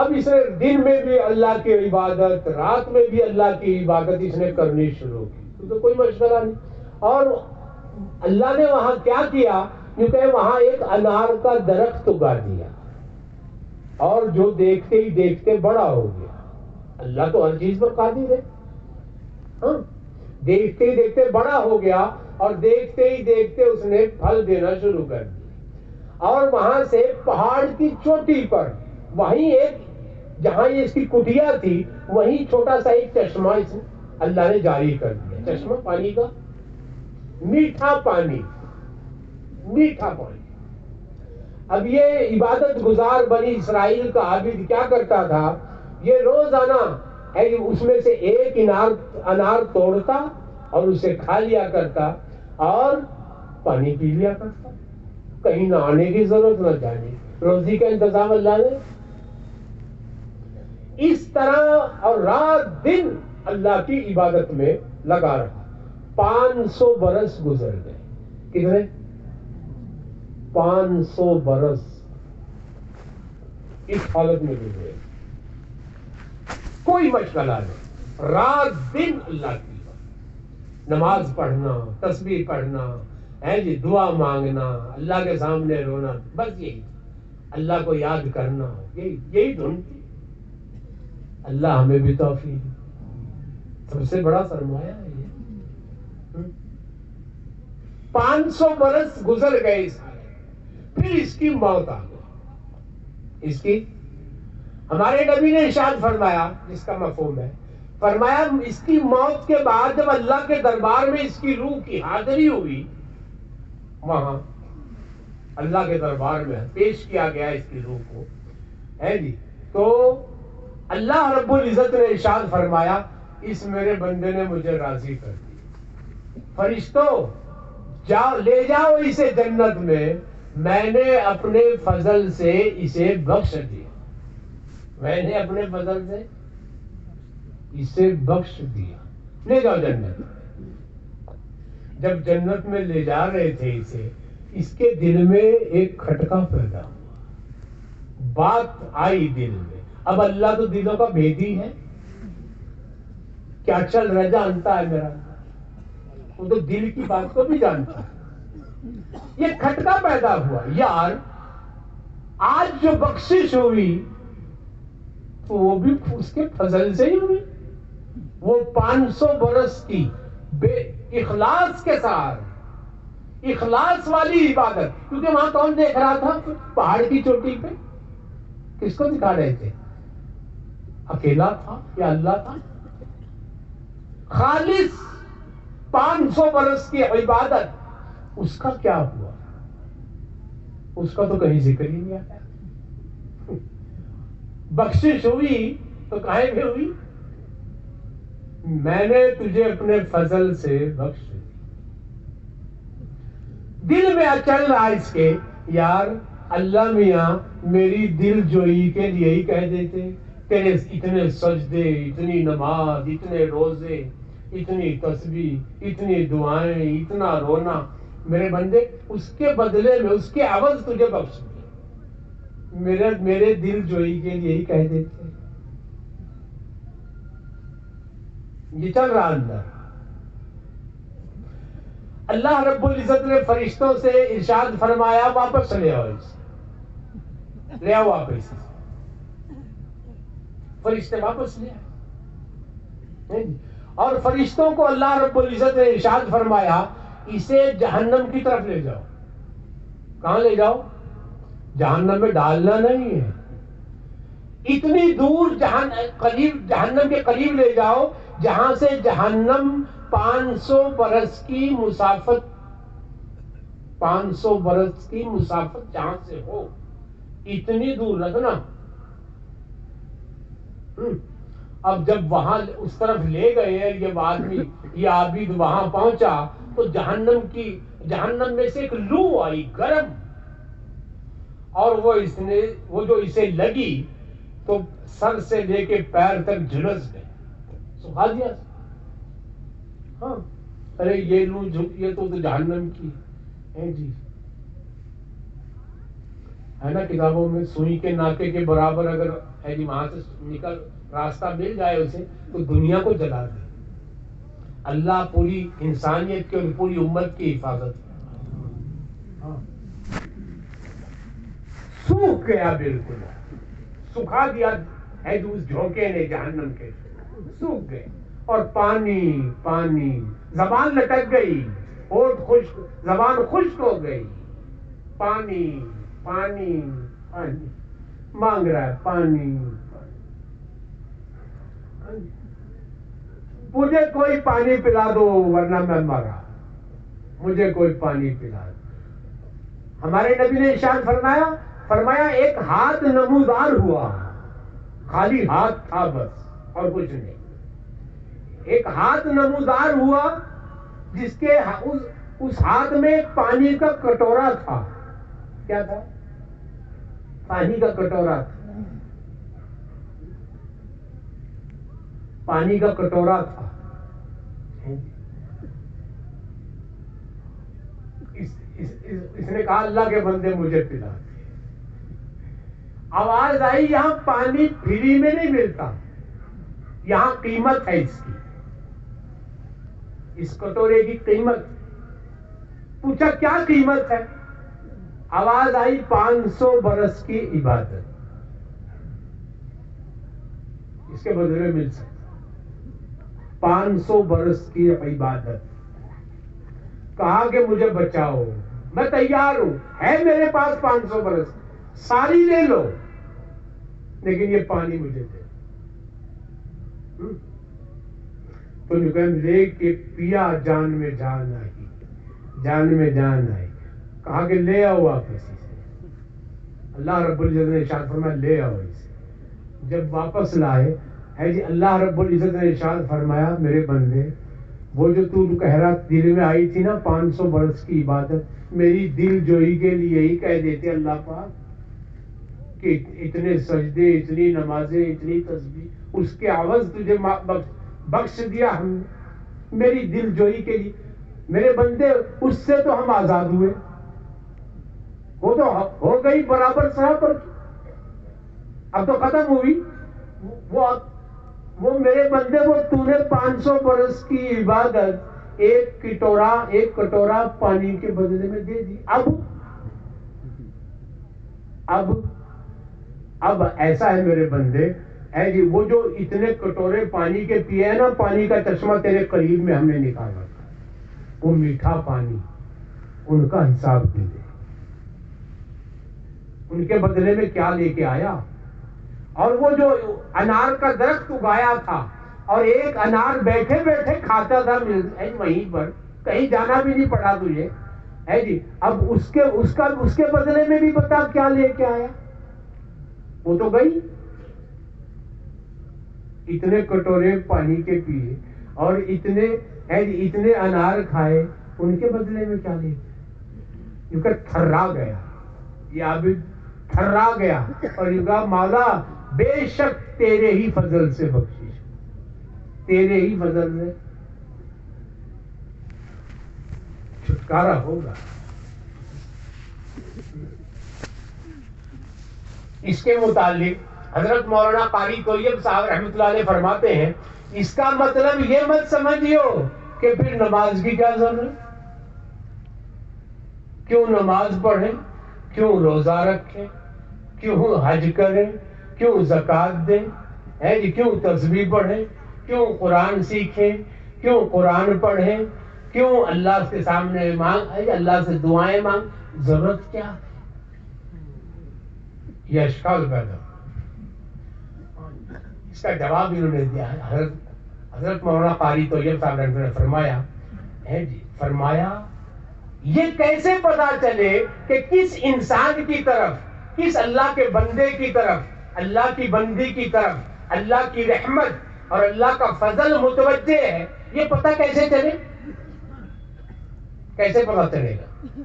اب اس نے دن میں بھی اللہ کی عبادت، رات میں بھی اللہ کی عبادت اس نے کرنی شروع کی. تو کوئی مشغلہ نہیں. اور اللہ نے وہاں کیا کیا؟ کیونکہ وہاں ایک انار کا درخت اگا دیا اور جو دیکھتے ہی دیکھتے بڑا ہو گیا. اللہ تو ہر چیز پر قادر ہے. ہاں، دیکھتے ہی دیکھتے بڑا ہو گیا اور دیکھتے ہی دیکھتے اس نے پھل دینا شروع کر دیا. اور وہاں سے پہاڑ کی چوٹی پر وہیں ایک، جہاں یہ اس کی کٹیا تھی وہیں چھوٹا سا ایک چشمہ اس اللہ نے جاری کر دیا. چشمہ پانی کا، میٹھا پانی، میٹھا پانی. اب یہ عبادت گزار بنی اسرائیل کا عابد کیا کرتا تھا؟ یہ روزانہ اس میں سے ایک انار توڑتا اور اسے کھا لیا کرتا اور پانی پی لیا کرتا. کہیں نہ آنے کی ضرورت نہ جانے، روزی کا انتظام اللہ نے. اس طرح اور رات دن اللہ کی عبادت میں لگا رہا. 500 برس گزر گئے. کتنے؟ 500 برس اس حالت میں گزرے. کوئی مشغلہ نہیں، رات دن اللہ کی عبادت، نماز پڑھنا، تسبیح پڑھنا ہے جی، دعا مانگنا، اللہ کے سامنے رونا، بس یہی اللہ کو یاد کرنا، یہی دھن تھی. اللہ ہمیں بھی توفیق، سب سے بڑا سرمایہ ہے یہ. 500 برس گزر گئے سارے، پھر اس کی موت آ گئی. اس کی، ہمارے نبی نے ارشاد فرمایا جس کا مفہوم ہے، فرمایا اس کی موت کے بعد جب اللہ کے دربار میں اس کی روح کی حاضری ہوئی، وہاں اللہ کے دربار میں پیش کیا گیا اس کی روح کو ہے جی، تو اللہ رب العزت نے ارشاد فرمایا اس میرے بندے نے مجھے راضی کر دیا. فرشتوں جاؤ، لے جاؤ اسے جنت میں نے اپنے فضل سے اسے بخش دیا. میں نے اپنے فضل سے اسے بخش دیا. لے جاؤ جنت. جب جنت میں لے جا رہے تھے اسے، اس کے دل میں ایک کھٹکا پیدا ہوا، بات آئی دل میں. اب اللہ تو دلوں کا بھیدی ہے، کیا چل رہا جانتا ہے میرا، وہ تو دل کی بات کو بھی جانتا ہے. یہ کھٹکا پیدا ہوا، یار آج جو بخشش ہوئی تو وہ بھی اس کے فضل سے ہی ہوئی. وہ 500 برس کی بے اخلاص کے ساتھ، اخلاص والی عبادت. کیونکہ وہاں کون دیکھ رہا تھا؟ پہاڑ کی چوٹی پہ کس کو دکھا رہے تھے؟ اکیلا تھا یا اللہ تھا؟ خالص 500 برس کی عبادت، اس کا کیا ہوا؟ اس کا تو کہیں ذکر ہی نہیں آتا. بخشش ہوئی تو کہیں بھی ہوئی، میں نے تجھے اپنے فضل سے بخش دی. دل میں چل رہا اس کے، یار اللہ میاں میری دل جوئی کے لیے ہی کہہ دیتے، تیرے اتنے سجدے، اتنی نماز، اتنے روزے، اتنی تسبیح، اتنی دعائیں، اتنا رونا، میرے بندے اس کے بدلے میں، اس کے عوض تجھے بخش دیا. میرے دل جوئی کے لیے ہی کہہ دیتے. یہ چل رہا اندر. اللہ رب العزت نے فرشتوں سے ارشاد فرمایا واپس لے آؤ اسے، لے آؤ واپس. فرشتے واپس لے آئے اور فرشتوں کو اللہ رب العزت نے ارشاد فرمایا اسے جہنم کی طرف لے جاؤ. کہاں لے جاؤ؟ جہنم میں ڈالنا نہیں ہے، اتنی دور جہنم کے قریب لے جاؤ جہاں سے جہنم 500 برس کی مسافت، 500 برس کی مسافت جہاں سے ہو، اتنی دور رکھنا. اب جب وہاں اس طرف لے گئے یہ آدمی، یہ عابد وہاں پہنچا تو جہنم میں سے ایک لو آئی گرم، اور وہ جو اسے لگی تو سر سے لے کے پیر تک جھلس گئے، سکھا دیا. ہاں ارے یہ لو یہ تو جہنم کی ہے جی، ہے نا کتابوں میں سوئی کے ناکے کے برابر اگر ہے جی وہاں سے نکل راستہ مل جائے اسے تو دنیا کو جلا دے. اللہ پوری انسانیت کی اور پوری امت کی حفاظت. سوکھ گیا، بالکل سکھا دیا ہے جو اس جھونکے نے جہنم کے، سوکھ گئے. اور پانی پانی، زبان لٹک گئی، ہونٹ خشک، زبان خشک ہو گئی. پانی پانی پانی مانگ رہا ہے، پانی. مجھے کوئی پانی پلا دو ورنہ میں مرا، مجھے کوئی پانی پلا دو. ہمارے نبی نے ارشاد فرمایا ایک ہاتھ نمودار ہوا، خالی ہاتھ تھا بس اور کچھ نہیں. ایک ہاتھ نمودار ہوا جس کے اس ہاتھ میں پانی کا کٹورا تھا. کیا تھا؟ پانی کا کٹورا تھا. پانی کا کٹورا تھا. اس نے کہا اللہ کے بندے مجھے پلا دے. آواز آئی یہاں پانی فری میں نہیں ملتا، یہاں قیمت ہے اس کی، اس کٹورے کی قیمت. پوچھا کیا قیمت ہے؟ آواز آئی 500 برس کی عبادت، اس کے بدلے میں مل سکتا. 500 برس کی عبادت. کہا کہ مجھے بچاؤ، میں تیار ہوں، ہے میرے پاس 500 برس، ساری لے لو لیکن یہ پانی مجھے دے. تو لے کے پیا، جان میں جان آئی، جان میں جان آئی. کہا کہ لے آؤ واپس اسے. اللہ رب العزت نے ارشاد فرمایا لے آؤ اسے. جب واپس لائے ہے جی، اللہ رب العزت نے ارشاد فرمایا میرے بندے، وہ جو تو کہہ رہا دل میں آئی تھی نا 500 برس کی عبادت، میری دل جوئی کے لیے یہی کہہ دیتے اللہ پاک کہ اتنے سجدے، اتنی نمازیں، اتنی تسبیح، اس کے عوض تجھے بخش دیا ہم نے میری دل جوئی کے لیے. میرے بندے اس سے تو ہم آزاد ہوئے، وہ تو ہو گئی برابر سرابر، اب تو ختم ہوئی. وہ میرے بندے، وہ تو نے 500 برس کی عبادت ایک کٹورا پانی کے بدلے میں دے دی. اب ایسا ہے میرے بندے، اے جی وہ جو اتنے کٹورے پانی کے پیے نا، پانی کا چشمہ تیرے قریب میں ہم نے نکال رکھا، وہ میٹھا پانی، ان کا حساب دے دے. ان کے بدلے میں کیا لے کے آیا؟ اور وہ جو انار کا درخت اگایا تھا اور ایک انار بیٹھے بیٹھے کھاتا تھا وہیں پر، کہیں جانا بھی نہیں پڑا تجھے ہے جی. اب اس کے بدلے میں بھی بتا کیا لے کے آیا؟ وہ تو گئی. اتنے کٹورے پانی کے پیے اور اتنے انار کھائے، ان کے بدلے میں کیا لے کے؟ کیونکہ تھرا گیا، یہ عابد تھرا گیا اور یہ کہا مولا بے شک تیرے ہی فضل سے بخشش، تیرے ہی فضل سے چھٹکارا ہوگا. اس کے متعلق حضرت مولانا قاری طیب صاحب رحمۃ اللہ علیہ فرماتے ہیں اس کا مطلب یہ مت سمجھیو کہ پھر نماز کی کیا ضرورت، کیوں نماز پڑھیں، کیوں روزہ رکھیں، کیوں حج کریں، کیوں زکوٰۃ دیں، جی کیوں تسبیح پڑھیں، کیوں قرآن سیکھیں، کیوں قرآن پڑھیں، کیوں اللہ کے سامنے اللہ سے دعائیں مانگ، ضرورت کیا؟ یہ اشکال پیدا. اس کا جواب انہوں نے دیا ہے. حضرت مولانا قاری طیب صاحب نے فرمایا یہ کیسے پتا چلے کہ کس انسان کی طرف کس اللہ کے بندے کی طرف, اللہ کی بندی کی طرف اللہ کی رحمت اور اللہ کا فضل متوجہ ہے, یہ پتہ کیسے چلے؟ کیسے پتہ چلے گا؟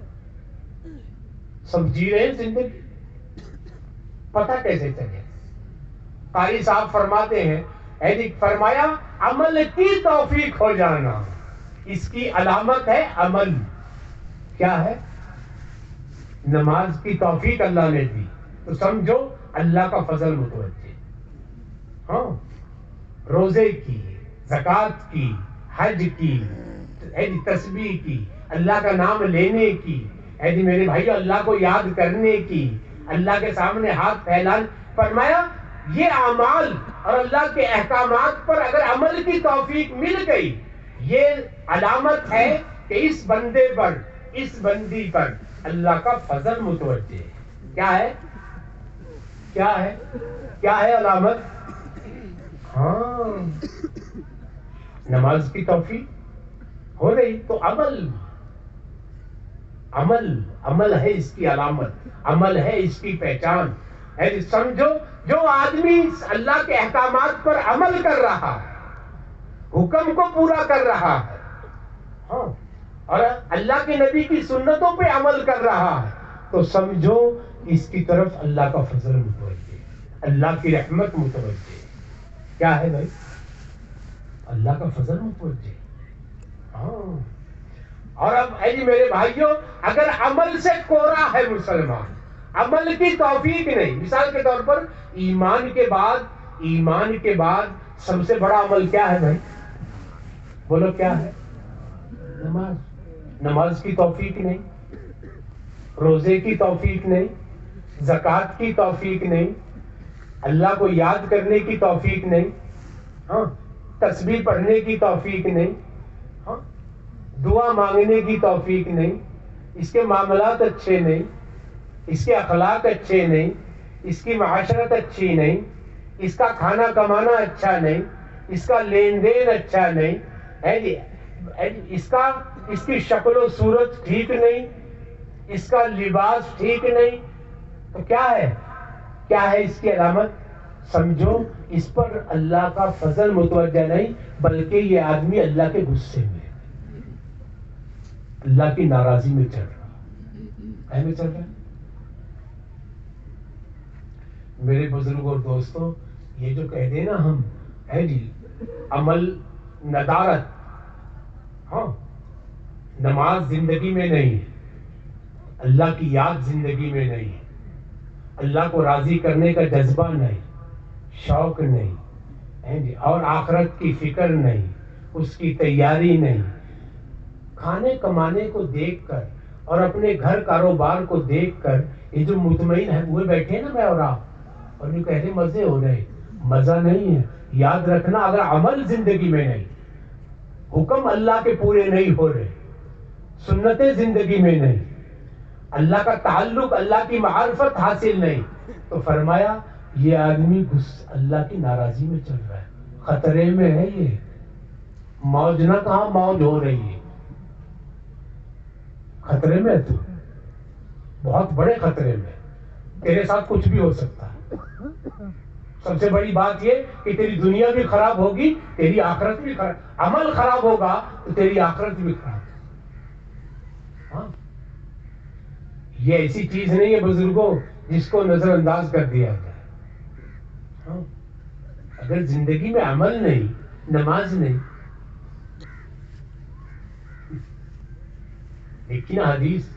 سب جی رہے ہیں زندگی, پتہ کیسے چلے؟ قاری صاحب فرماتے ہیں, فرمایا عمل کی توفیق ہو جانا اس کی علامت ہے عمل. کیا ہے؟ نماز کی توفیق اللہ نے دی تو سمجھو اللہ کا فضل متوجہ. ہاں, روزے کی, زکوٰۃ کی, حج کی, تسبیح کی, اللہ کا نام لینے کی, میرے بھائیو اللہ کو یاد کرنے کی, اللہ کے سامنے ہاتھ پھیلانے. فرمایا یہ اعمال اور اللہ کے احکامات پر اگر عمل کی توفیق مل گئی, یہ علامت ہے کہ اس بندے پر, اس بندی پر اللہ کا فضل متوجہ ہے. کیا ہے؟ کیا ہے؟ کیا ہے علامت؟ ہاں, نماز کی توفیق ہو رہی تو عمل, عمل, عمل ہے اس کی علامت, عمل ہے اس کی پہچان. سمجھو جو آدمی اللہ کے احکامات پر عمل کر رہا ہے, حکم کو پورا کر رہا ہے, ہاں, اور اللہ کے نبی کی سنتوں پہ عمل کر رہا ہے, تو سمجھو اس کی طرف اللہ کا فضل متوجہ, اللہ کی رحمت متوجہ. کیا ہے بھائی؟ اللہ کا فضل متوجہ. ہاں, اور اب میرے بھائیوں, اگر عمل سے کوڑا ہے مسلمان, عمل کی توفیق نہیں, مثال کے طور پر ایمان کے بعد, ایمان کے بعد سب سے بڑا عمل کیا ہے بھائی؟ بولو کیا ہے؟ نماز. نماز کی توفیق نہیں, روزے کی توفیق نہیں, زکوٰۃ کی توفیق نہیں, اللہ کو یاد کرنے کی توفیق نہیں, ہاں, تسبیح پڑھنے کی توفیق نہیں, ہاں, دعا مانگنے کی توفیق نہیں, اس کے معاملات اچھے نہیں, اس کے اخلاق اچھے نہیں, اس کی معاشرت اچھی نہیں, اس کا کھانا کمانا اچھا نہیں, اس کا لین دین اچھا نہیں ہے, اس کی شکل و صورت ٹھیک نہیں, اس کا لباس ٹھیک نہیں, تو کیا ہے؟ کیا ہے اس کی علامت؟ سمجھو اس پر اللہ کا فضل متوجہ نہیں, بلکہ یہ آدمی اللہ کے غصے میں, اللہ کی ناراضی میں چل رہا ہے. چل رہا ہے. میرے بزرگ اور دوستوں, یہ جو کہہ دیں نا ہم, ہے جی عمل ندارت, ہاں, نماز زندگی میں نہیں ہے, اللہ کی یاد زندگی میں نہیں ہے, اللہ کو راضی کرنے کا جذبہ نہیں, شوق نہیں ہے جی, اور آخرت کی فکر نہیں, اس کی تیاری نہیں, کھانے کمانے کو دیکھ کر اور اپنے گھر کاروبار کو دیکھ کر یہ جو مطمئن ہے ہوئے بیٹھے ہیں نا میں اور آپ, اور یہ کہتے مزے ہو رہے, مزہ نہیں ہے. یاد رکھنا, اگر عمل زندگی میں نہیں, حکم اللہ کے پورے نہیں ہو رہے, سنتیں زندگی میں نہیں, اللہ کا تعلق, اللہ کی معرفت حاصل نہیں, تو فرمایا یہ آدمی اللہ کی ناراضی میں چل رہا ہے, خطرے میں ہے. یہ موج نہ کہاں موج ہو رہی ہے, خطرے میں ہے, تو بہت بڑے خطرے میں, تیرے ساتھ کچھ بھی ہو سکتا ہے. سب سے بڑی بات یہ کہ تیری دنیا بھی خراب ہوگی, تیری آخرت بھی خراب, عمل خراب ہوگا تو تیری آخرت بھی خراب. ہاں, یہ ایسی چیز نہیں ہے بزرگوں جس کو نظر انداز کر دیا جائے. ہاں, اگر زندگی میں عمل نہیں, نماز نہیں. ایک نا حدیث,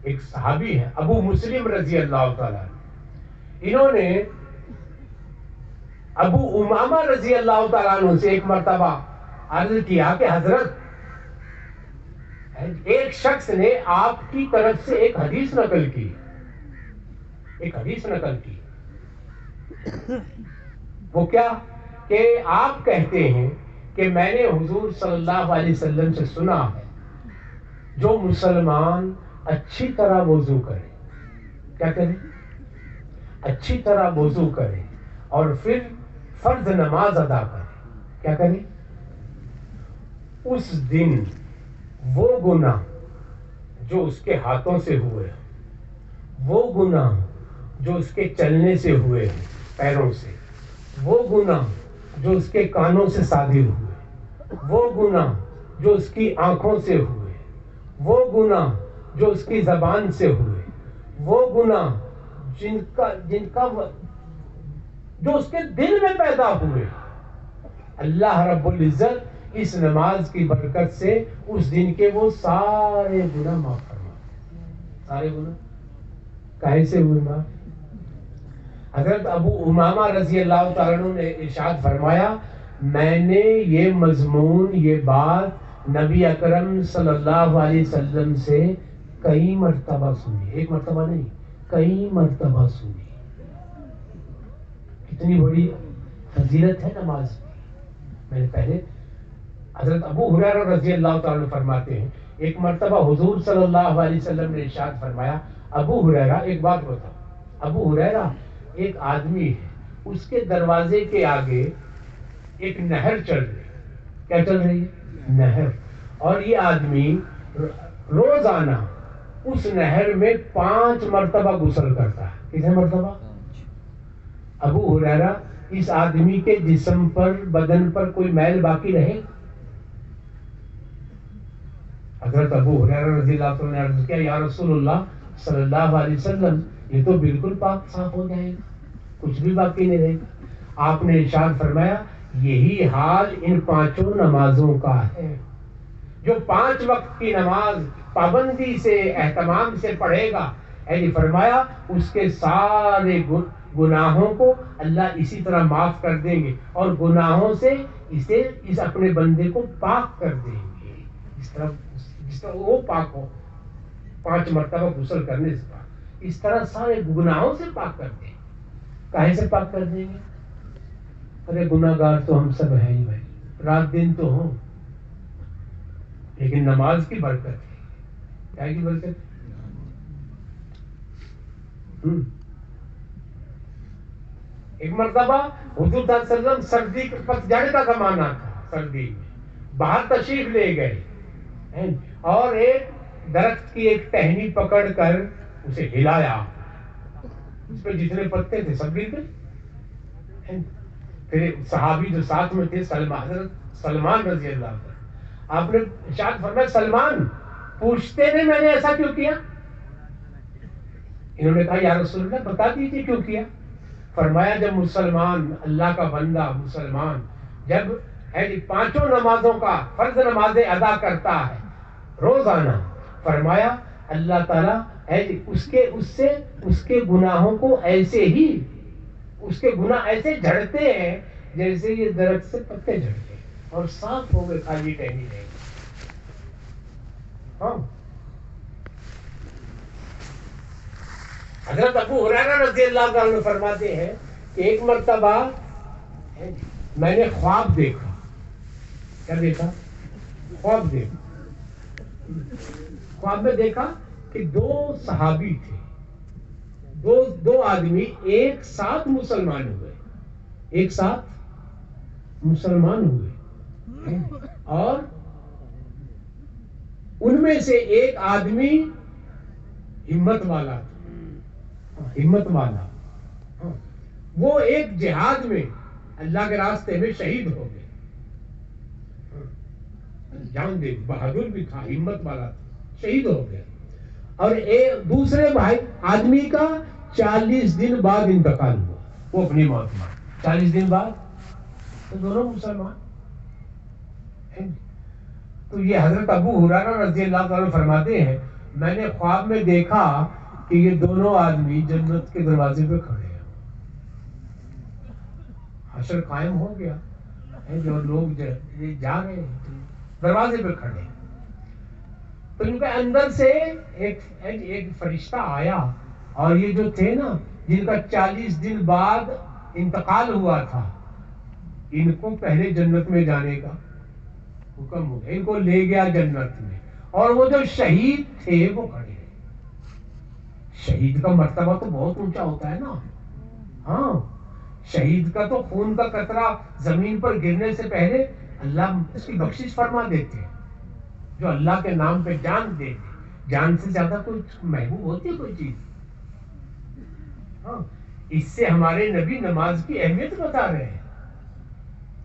ایک صحابی ہے ابو مسلم رضی اللہ تعالیٰ, انہوں نے ابو امامہ رضی اللہ تعالیٰ عنہ سے ایک مرتبہ عرض کیا کہ حضرت, ایک شخص نے آپ کی طرف سے ایک حدیث نقل کی, ایک حدیث نقل کی. وہ کیا کہ آپ کہتے ہیں کہ میں نے حضور صلی اللہ علیہ وسلم سے سنا ہے, جو مسلمان اچھی طرح وضو کرے, کیا کرے؟ اچھی طرح وضو کرے اور پھر فرض نماز ادا کرے, کیا کرے؟ اس دن وہ گناہ جو اس کے ہاتھوں سے ہوئے, وہ گناہ جو اس کے چلنے سے ہوئے ہیں پیروں سے، وہ گناہ جو اس کے کانوں سے صادر ہوئے، وہ گناہ جو اس کی آنکھوں سے ہوئے، وہ گناہ جو اس کی زبان سے ہوئے، وہ گناہ جن کا جو اس کے دل میں پیدا ہوئے، اللہ رب العزت اس نماز کی برکت سے اس دن کے وہ سارے گناہ معاف فرما، سارے گناہ کہیں سے ہوئے معاف؟ حضرت ابو امامہ رضی اللہ تعالیٰ عنہ نے ارشاد فرمایا، میں نے یہ مضمون، یہ بات نبی اکرم صلی اللہ علیہ وسلم سے کئی مرتبہ سنی، ایک مرتبہ نہیں، کئی مرتبہ سنی۔ کتنی بڑی فضیلت ہے نماز کی۔ میں نے پہلے حضرت ابو ہریرہ رضی اللہ تعالیٰ عنہ فرماتے ہیں، ایک مرتبہ حضور صلی اللہ علیہ وسلم نے ارشاد فرمایا، ابو ہریرہ ایک بات بتاؤ، ابو ہریرہ ایک آدمی ہے، اس کے دروازے کے آگے ایک نہر چل رہی ہے، کیا چل رہی ہے؟ نہر، اور یہ آدمی روزانہ اس نہر میں 5 مرتبہ غسل کرتا ہے۔ کتنے مرتبہ؟ ابو ہریرہ، اس آدمی کے جسم پر، بدن پر کوئی میل باقی رہے؟ حضرت ابو ہریرہ رضی اللہ عنہ نے عرض کیا، یا رسول اللہ صلی اللہ علیہ وسلم، یہ تو بالکل پاک صاف ہو جائے گا، کچھ بھی باقی نہیں رہے گا۔ آپ نے ارشاد فرمایا، یہی حال ان 5 نمازوں کا ہے۔ جو 5 وقت کی نماز پابندی سے، اہتمام سے پڑھے گا، فرمایا اس کے سارے گناہوں کو اللہ اسی طرح معاف کر دیں گے، اور گناہوں سے اس اپنے بندے کو پاک کر دیں گے، جس طرح وہ پاک ہو 5 مرتبہ غسل کرنے سے پاک، اس طرح سارے گناہوں سے پاک کر دیں گے۔ کہیں سے پاک کر دیں گے؟ ارے گناہ گار تو ہم سب ہیں ہی بھائی، رات دن تو ہوں، لیکن نماز کی برکت ہے۔ کیا کی برکت؟ ایک مرتبہ حضور صلی اللہ علیہ وسلم سردی پتجھڑ کا زمانہ تھا، سردی میں باہر تشریف لے گئے اور ایک درخت کی ایک ٹہنی پکڑ کر اسے ہلایا، اس پہ جتنے پتے تھے سب گر گئے۔ پھر صحابی جو ساتھ میں تھے، حضرت سلمان رضی اللہ عنہ، آپ نے ارشاد فرمایا، سلمان پوچھتے نہیں میں نے ایسا کیوں کیا؟ انہوں نے کہا، یا رسول اللہ بتا دیجیے کیوں کیا؟ فرمایا، جب مسلمان، اللہ کا بندہ مسلمان جب 5 نمازوں کا فرض نمازیں ادا کرتا ہے روزانہ، فرمایا اللہ تعالیٰ اس کے گناہوں کو ایسے ہی، اس کے گناہ ایسے جھڑتے ہیں جیسے یہ درخت سے پتے جھڑتے ہیں، اور صاف ہو گئے، خالی ٹہنی رہے گی۔ ہاں، حضرت ابو ہریرہ رضی اللہ عنہ فرماتے ہیں کہ ایک مرتبہ میں نے خواب دیکھا۔ کیا دیکھا؟ خواب دیکھا۔ خواب میں دیکھا کہ 2 صحابی تھے، دو آدمی ایک ساتھ مسلمان ہوئے، ایک ساتھ مسلمان ہوئے، اور ان میں سے ایک آدمی ہمت والا تھا، ہمت والا، وہ ایک جہاد میں اللہ کے راستے میں شہید ہو گئے، جان دے، بہادر بھی تھا، ہمت والا تھا، شہید ہو گئے۔ اور دوسرے بھائی آدمی کا 40 دن بعد انتقال ہوا، وہ اپنی موت میں 40 دن بعد، تو دونوں مسلمان۔ تو یہ حضرت ابو ہریرہ رضی اللہ عنہ فرماتے ہیں، میں نے خواب میں دیکھا کہ یہ دونوں آدمی جنت کے دروازے پہ کھڑے ہیں، حشر قائم ہو گیا، جو لوگ جا رہے ہیں دروازے پہ کھڑے ہیں۔ تو ان کے اندر سے ایک فرشتہ آیا، اور یہ جو تھے نا، جن کا 40 دن بعد انتقال ہوا تھا، ان کو پہلے جنت میں جانے کا حکم ہو گیا، ان کو لے گیا جنت میں، اور وہ جو شہید تھے وہ کھڑے ہیں۔ شہید کا مرتبہ تو بہت اونچا ہوتا ہے نا، ہاں، شہید کا تو خون کا قطرہ زمین پر گرنے سے پہلے اللہ اس کی بخشش فرما دیتے ہیں۔ جو اللہ کے نام پہ جان دے دے، جان سے زیادہ کوئی محبوب ہوتی ہے کوئی چیز؟ ہاں، اس سے ہمارے نبی نماز کی اہمیت بتا رہے ہیں.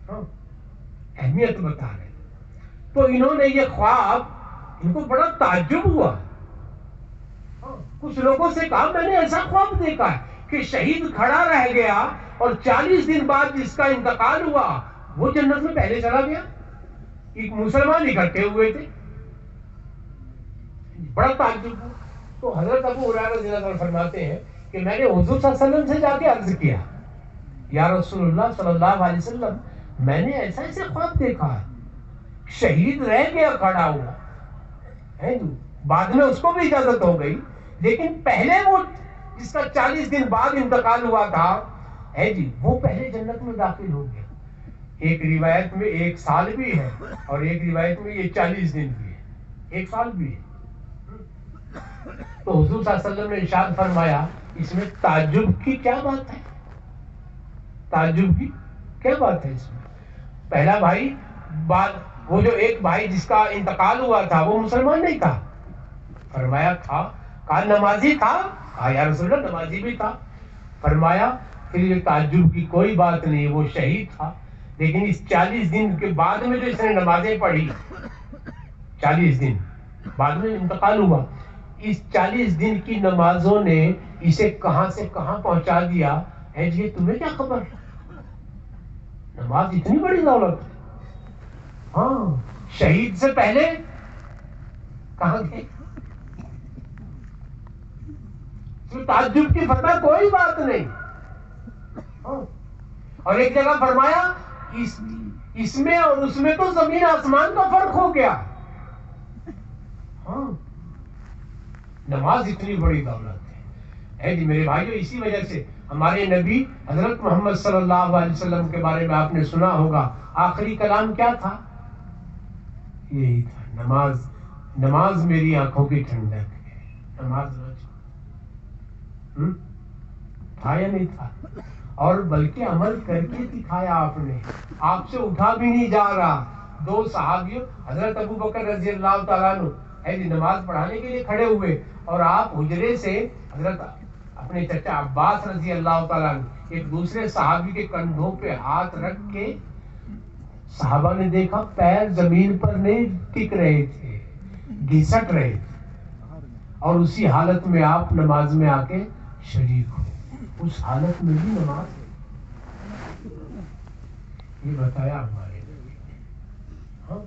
ہاں، اہمیت بتا رہے ہیں. تو انہوں نے یہ خواب، ان کو بڑا تعجب ہوا. ہاں، کچھ لوگوں سے کہا میں نے ایسا خواب دیکھا ہے کہ شہید کھڑا رہ گیا اور 40 دن بعد جس کا انتقال ہوا وہ جنت میں پہلے چلا گیا. ایک مسلمان اکٹھے ہوئے تھے، بڑا تعجب ہوا. تو حضرت ابو ہریرہ رضی اللہ عنہ فرماتے ہیں کہ میں نے حضور صلی اللہ علیہ وسلم سے جا کے عرض کیا، یا رسول اللہ صلی اللہ علیہ وسلم، میں نے ایسا ایسے خواب دیکھا ہے، شہید رہ گیا کھڑا ہوا ہے. بعد میں اس کو بھی اجازت ہو گئی، لیکن پہلے وہ جس کا 40 دن بعد انتقال ہوا تھا ہے جی، وہ پہلے جنت میں داخل ہو گیا. ایک روایت میں 1 سال بھی ہے اور ایک روایت میں یہ 40 دن بھی ہے، 1 سال بھی ہے. تو حضور صلی اللہ علیہ وسلم نے ارشاد فرمایا اس میں تعجب کی کیا بات ہے؟ تعجب کی کیا بات ہے اس میں؟ پہلا بھائی وہ جو ایک بھائی جس کا انتقال ہوا تھا وہ مسلمان نہیں تھا. فرمایا تھا. کہا نمازی تھا؟ کہا یا رسول اللہ نمازی بھی تھا. فرمایا پھر یہ تعجب کی کوئی بات نہیں، وہ شہید تھا، لیکن اس 40 دن کے بعد میں جو اس نے نمازیں پڑھی، 40 دن بعد میں انتقال ہوا، اس 40 دن کی نمازوں نے اسے کہاں سے کہاں پہنچا دیا ہے جی. تمہیں کیا خبر؟ نماز اتنی بڑی دولت ہے. ہاں، شہید سے پہلے کہاں گئے؟ تعجب کی فتح کوئی بات نہیں. ہاں. اور ایک جگہ فرمایا اس میں اور اس میں تو زمین آسمان کا فرق ہو گیا. ہاں، نماز اتنی بڑی دولت ہے جی میرے بھائیو. اسی وجہ سے ہمارے نبی حضرت محمد صلی اللہ علیہ وسلم کے بارے میں آپ نے سنا ہوگا، آخری کلام کیا تھا؟ یہی تھا، نماز نماز میری آنکھوں کی ٹھنڈک ہے. نماز تھا یا نہیں تھا؟ اور بلکہ عمل کر کے دکھایا آپ نے. آپ سے اٹھا بھی نہیں جا رہا. 2 صحابیوں حضرت ابو بکر رضی اللہ تعالیٰ عنہ نماز پڑھانے کے لیے کھڑے ہوئے اور آپ حجرے سے حضرت اپنے چچا عباس رضی اللہ تعالیٰ عنہ ایک دوسرے صحابی کے کندھوں پہ ہاتھ رکھ کے، صحابہ نے دیکھا پیر زمین پر نہیں ٹک رہے تھے، گھسٹ رہے تھے، اور اسی حالت میں آپ نماز میں آ کے شریک ہو. اس حالت میں بھی نماز یہ بتایا ہمارے نبی نے. ہاں،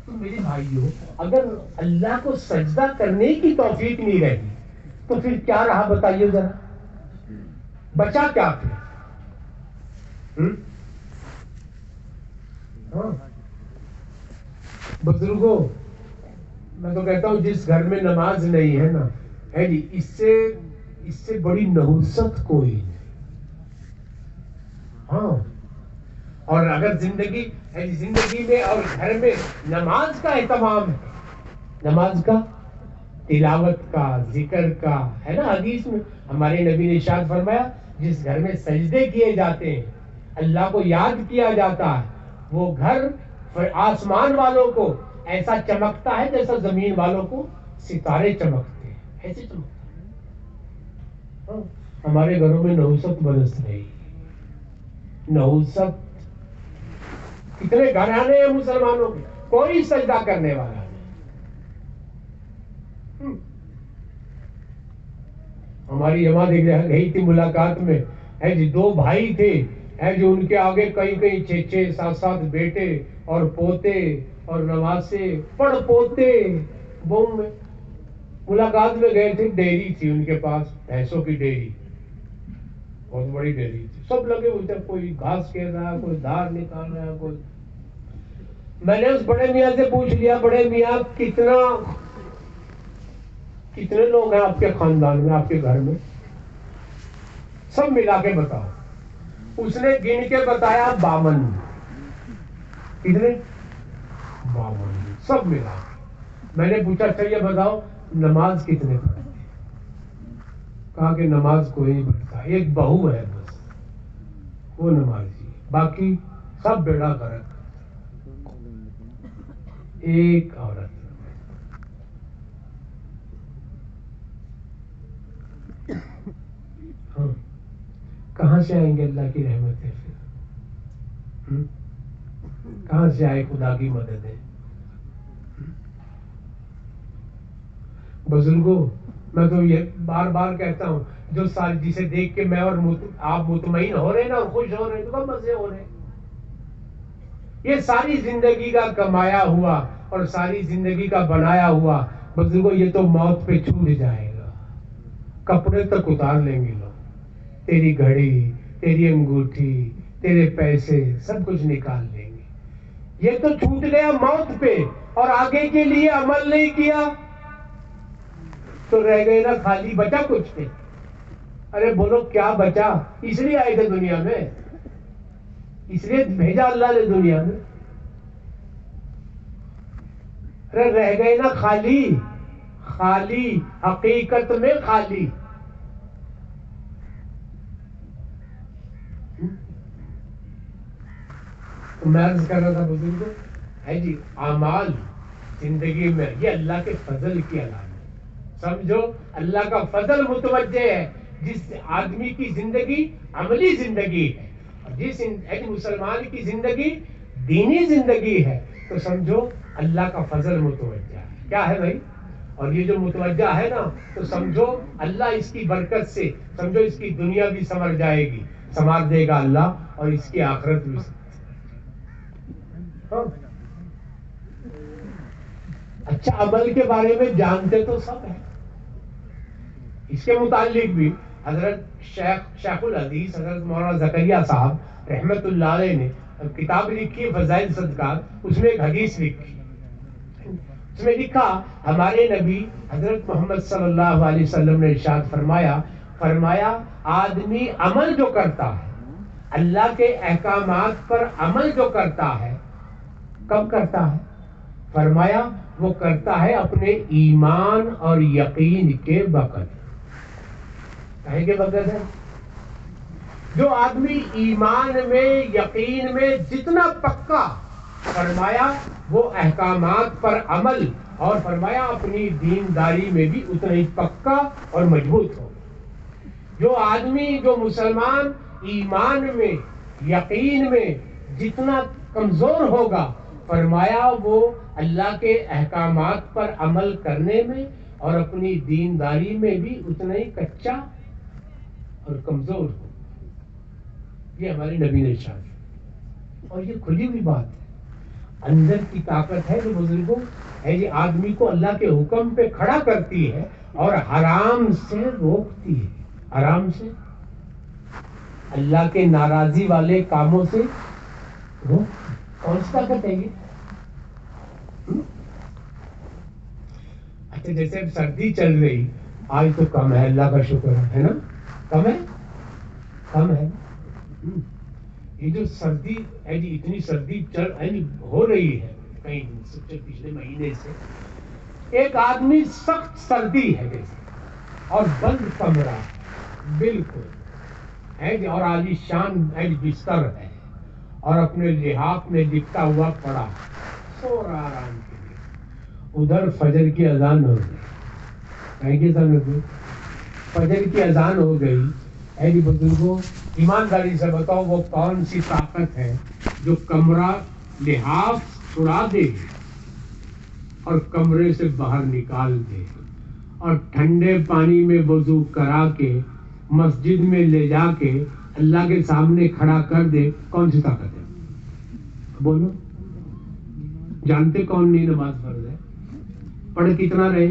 تو میرے بھائیو، اگر اللہ کو سجدہ کرنے کی توفیق نہیں رہی تو پھر کیا رہا بتائیے ذرا؟ بچا کیا پھر؟ ہاں بزرگوں، میں تو کہتا ہوں جس گھر میں نماز نہیں ہے نا ہے جی، اس سے بڑی نحوست کوئی نہیں. ہاں، اور اگر زندگی میں اور گھر میں نماز کا اہتمام ہے، نماز کا، تلاوت کا، ذکر کا ہے نا. حدیث میں ہمارے نبی نے ارشاد فرمایا جس گھر میں سجدے کیے جاتے ہیں، اللہ کو یاد کیا جاتا ہے، وہ گھر آسمان والوں کو ایسا چمکتا ہے جیسا زمین والوں کو ستارے چمکتے ہیں، ایسے چمکتا ہے. ہاں، ہمارے گھروں میں نحوست برس رہی ہے. نحوست، کتنے گھرانے ہیں مسلمانوں کے، کوئی سجدہ کرنے والا نہیں. ہماری جماعت گئی تھی ملاقات میں ہے جی، 2 بھائی تھے ہے جو ان کے آگے کئی 6 7 بیٹے اور پوتے اور نواسے پڑ پوتے. بوم میں ملاقات میں گئے تھے، ڈیری تھی ان کے پاس، بھینسوں کی ڈیری، بہت بڑی ڈیری تھی. سب لگے ہوئے تھے، کوئی گھاس کھیر رہا ہے، کوئی دھار نکال رہا ہے، کوئی. میں نے اس بڑے میاں سے پوچھ لیا، بڑے میاں کتنے لوگ ہیں آپ کے خاندان میں، آپ کے گھر میں؟ سب ملا کے بتاؤ. اس نے گن کے بتایا 52. کتنے؟ 52 سب ملا. میں نے پوچھا اچھا یہ بتاؤ نماز کتنے پڑھتے؟ کہا کہ نماز کوئی نہیں پڑھتا، ایک بہو ہے بس وہ نمازی، باقی سب بیڑا غرق. ایک عورت. ہاں کہاں سے آئیں گے اللہ کی رحمتیں پھر؟ کہاں سے آئے خدا کی مددیں؟ بزرگوں میں تو یہ بار بار کہتا ہوں، جو جسے دیکھ کے میں اور آپ مطمئن ہو رہے ہیں نا اور خوش ہو رہے ہیں، تو مزے ہو رہے ہیں. یہ ساری زندگی کا کمایا ہوا اور ساری زندگی کا بنایا ہوا بزرگوں یہ تو موت پہ چھوٹ جائے گا. کپڑے تک اتار لیں گے لوگ، تیری گھڑی، تیری انگوٹھی، تیرے پیسے سب کچھ نکال لیں گے. یہ تو چھوٹ گیا موت پہ، اور آگے کے لیے عمل نہیں کیا تو رہ گئے نا خالی. بچا کچھ پہ؟ ارے بولو کیا بچا؟ اس لیے آئے تھے دنیا میں، اس لیے بھیجا اللہ نے دنیا میں. ارے رہ گئے نا خالی، خالی حقیقت میں خالی. تو میں عرض کر رہا تھا بزرگوں ہے جی، اعمال زندگی میں یہ اللہ کے فضل کی علامت. سمجھو اللہ کا فضل متوجہ ہے. جس آدمی کی زندگی عملی زندگی ہے اور جس مسلمان کی زندگی دینی زندگی ہے، تو سمجھو اللہ کا فضل متوجہ ہے. کیا ہے بھائی؟ اور یہ جو متوجہ ہے نا، تو سمجھو اللہ اس کی برکت سے سمجھو اس کی دنیا بھی سنور جائے گی، سنوار دے گا اللہ، اور اس کی آخرت بھی. اچھا عمل کے بارے میں جانتے تو سب ہیں. اس کے متعلق بھی حضرت شیخ الحدیث حضرت مولانا زکریا صاحب رحمت اللہ علیہ نے کتاب لکھی ہے فضائل صدقات. اس میں ایک حدیث لکھی، اس میں لکھا ہمارے نبی حضرت محمد صلی اللہ علیہ وسلم نے ارشاد فرمایا آدمی عمل جو کرتا ہے، اللہ کے احکامات پر عمل جو کرتا ہے، کب کرتا ہے؟ فرمایا وہ کرتا ہے اپنے ایمان اور یقین کے وقت. کہیں کے وقت ہے جو آدمی ایمان میں یقین میں جتنا پکا، فرمایا وہ احکامات پر عمل، اور فرمایا اپنی دینداری میں بھی اتنا ہی پکا اور مضبوط ہو. جو آدمی جو مسلمان ایمان میں یقین میں جتنا کمزور ہوگا، فرمایا وہ اللہ کے احکامات پر عمل کرنے میں اور اپنی دینداری میں بھی اتنا ہی کچا اور کمزور ہو. یہ ہمارے نبی نے ارشاد کیا، اور یہ کھلی ہوئی بات ہے. اندر کی طاقت ہے جو بزرگوں ہے یہ آدمی کو اللہ کے حکم پہ کھڑا کرتی ہے اور حرام سے روکتی ہے. حرام سے، اللہ کے ناراضی والے کاموں سے کون سی طاقت ہے یہ؟ اچھا جیسے اب سردی چل رہی، آج تو کم ہے، اللہ کا شکر ہے نا، کم ہے، کم ہے. یہ جو سردی ہے جی، اتنی سردی ہو رہی ہے کہیں پچھلے مہینے سے. ایک آدمی سخت سردی ہے جیسے، اور بند کمرہ بالکل ہے جی، اور عالی شان بستر ہے، اور اپنے لحاف میں لپٹا ہوا پڑا سو رہا آرام کے لیے. ادھر فجر کی اذان ہو گئی، فجر کی اذان ہو گئی. اے جی بزرگوں ایمانداری سے بتاؤ وہ کون سی طاقت ہے جو کمرہ لحاف چھڑا دے اور کمرے سے باہر نکال دے اور ٹھنڈے پانی میں وضو کرا کے مسجد میں لے جا کے اللہ کے سامنے کھڑا کر دے؟ کون سی طاقت ہے؟ بولو، جانتے کون نہیں نماز فرض ہے؟ پڑھ کتنا رہے؟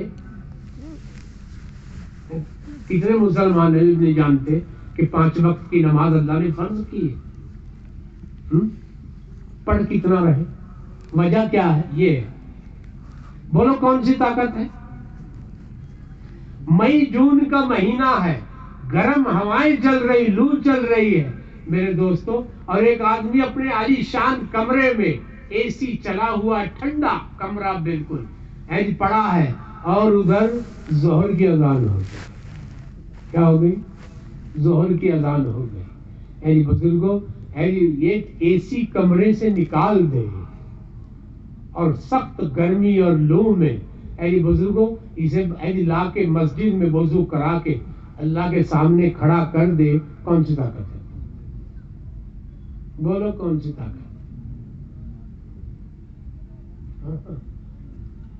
کتنے مسلمان ہیں نہیں جانتے کہ 5 وقت کی نماز اللہ نے فرض کی ہے؟ پڑھ کتنا رہے؟ وجہ کیا ہے؟ یہ بولو کون سی طاقت ہے؟ مئی جون کا مہینہ ہے، گرم ہوائیں چل رہی، لو چل رہی ہے میرے دوستوں، اور ایک آدمی اپنے عالی شان کمرے میں اے سی چلا ہوا ٹھنڈا کمرہ بالکل پڑا ہے، اور ادھر ظہر کی اذان ہو گئی. کیا ہو گئی؟ ظہر کی اذان ہو گئی. بزرگوں یہ اے سی کمرے سے نکال دے اور سخت گرمی اور لو میں بزرگوں اسے لا کے مسجد میں وضو کرا کے اللہ کے سامنے کھڑا کر دے، کون سی طاقت ہے؟ بولو کون سی طاقت؟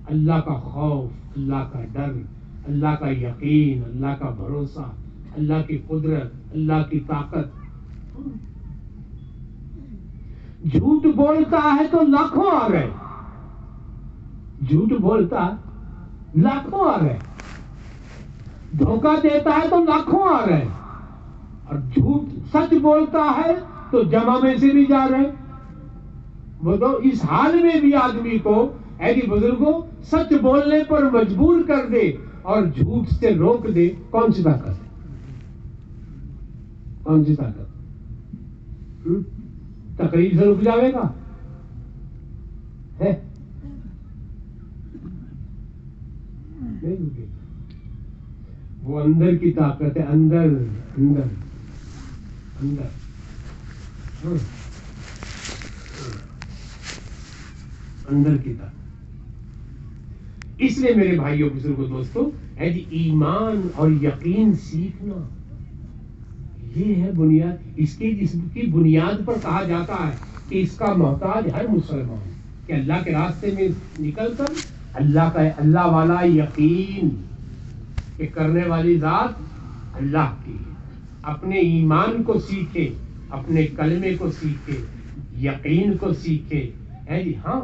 اللہ کا خوف، اللہ کا ڈر، اللہ کا یقین، اللہ کا بھروسہ، اللہ کی قدرت، اللہ کی طاقت. جھوٹ بولتا ہے تو لاکھوں آ گئے، جھوٹ بولتا لاکھوں آ گئے، دھوکہ دیتا ہے تو لاکھوں آ گئے، اور جھوٹ سچ بولتا ہے تو جمع میں سے بھی جا رہے. وہ تو اس حال میں بھی آدمی کو ایسی بزرگوں سچ بولنے پر مجبور کر دے اور جھوٹ سے روک دے، کون سی طاقت ہے؟ کون سی طاقت؟ تقریر سے رک جاوے گا؟ نہیں رکے گا. وہ اندر کی طاقت ہے، اندر اندر اندر. اندر کی طاقت. اس لیے میرے بھائیوں بزرگوں دوستوں، ایمان اور یقین سیکھنا یہ ہے بنیاد. اس کی بنیاد پر کہا جاتا ہے کہ اس کا محتاج ہر مسلمان، کہ اللہ کے راستے میں نکل کر اللہ والا یقین کہ کرنے والی ذات اللہ کی، اپنے ایمان کو سیکھے، اپنے کلمے کو سیکھے، یقین کو سیکھے. ہاں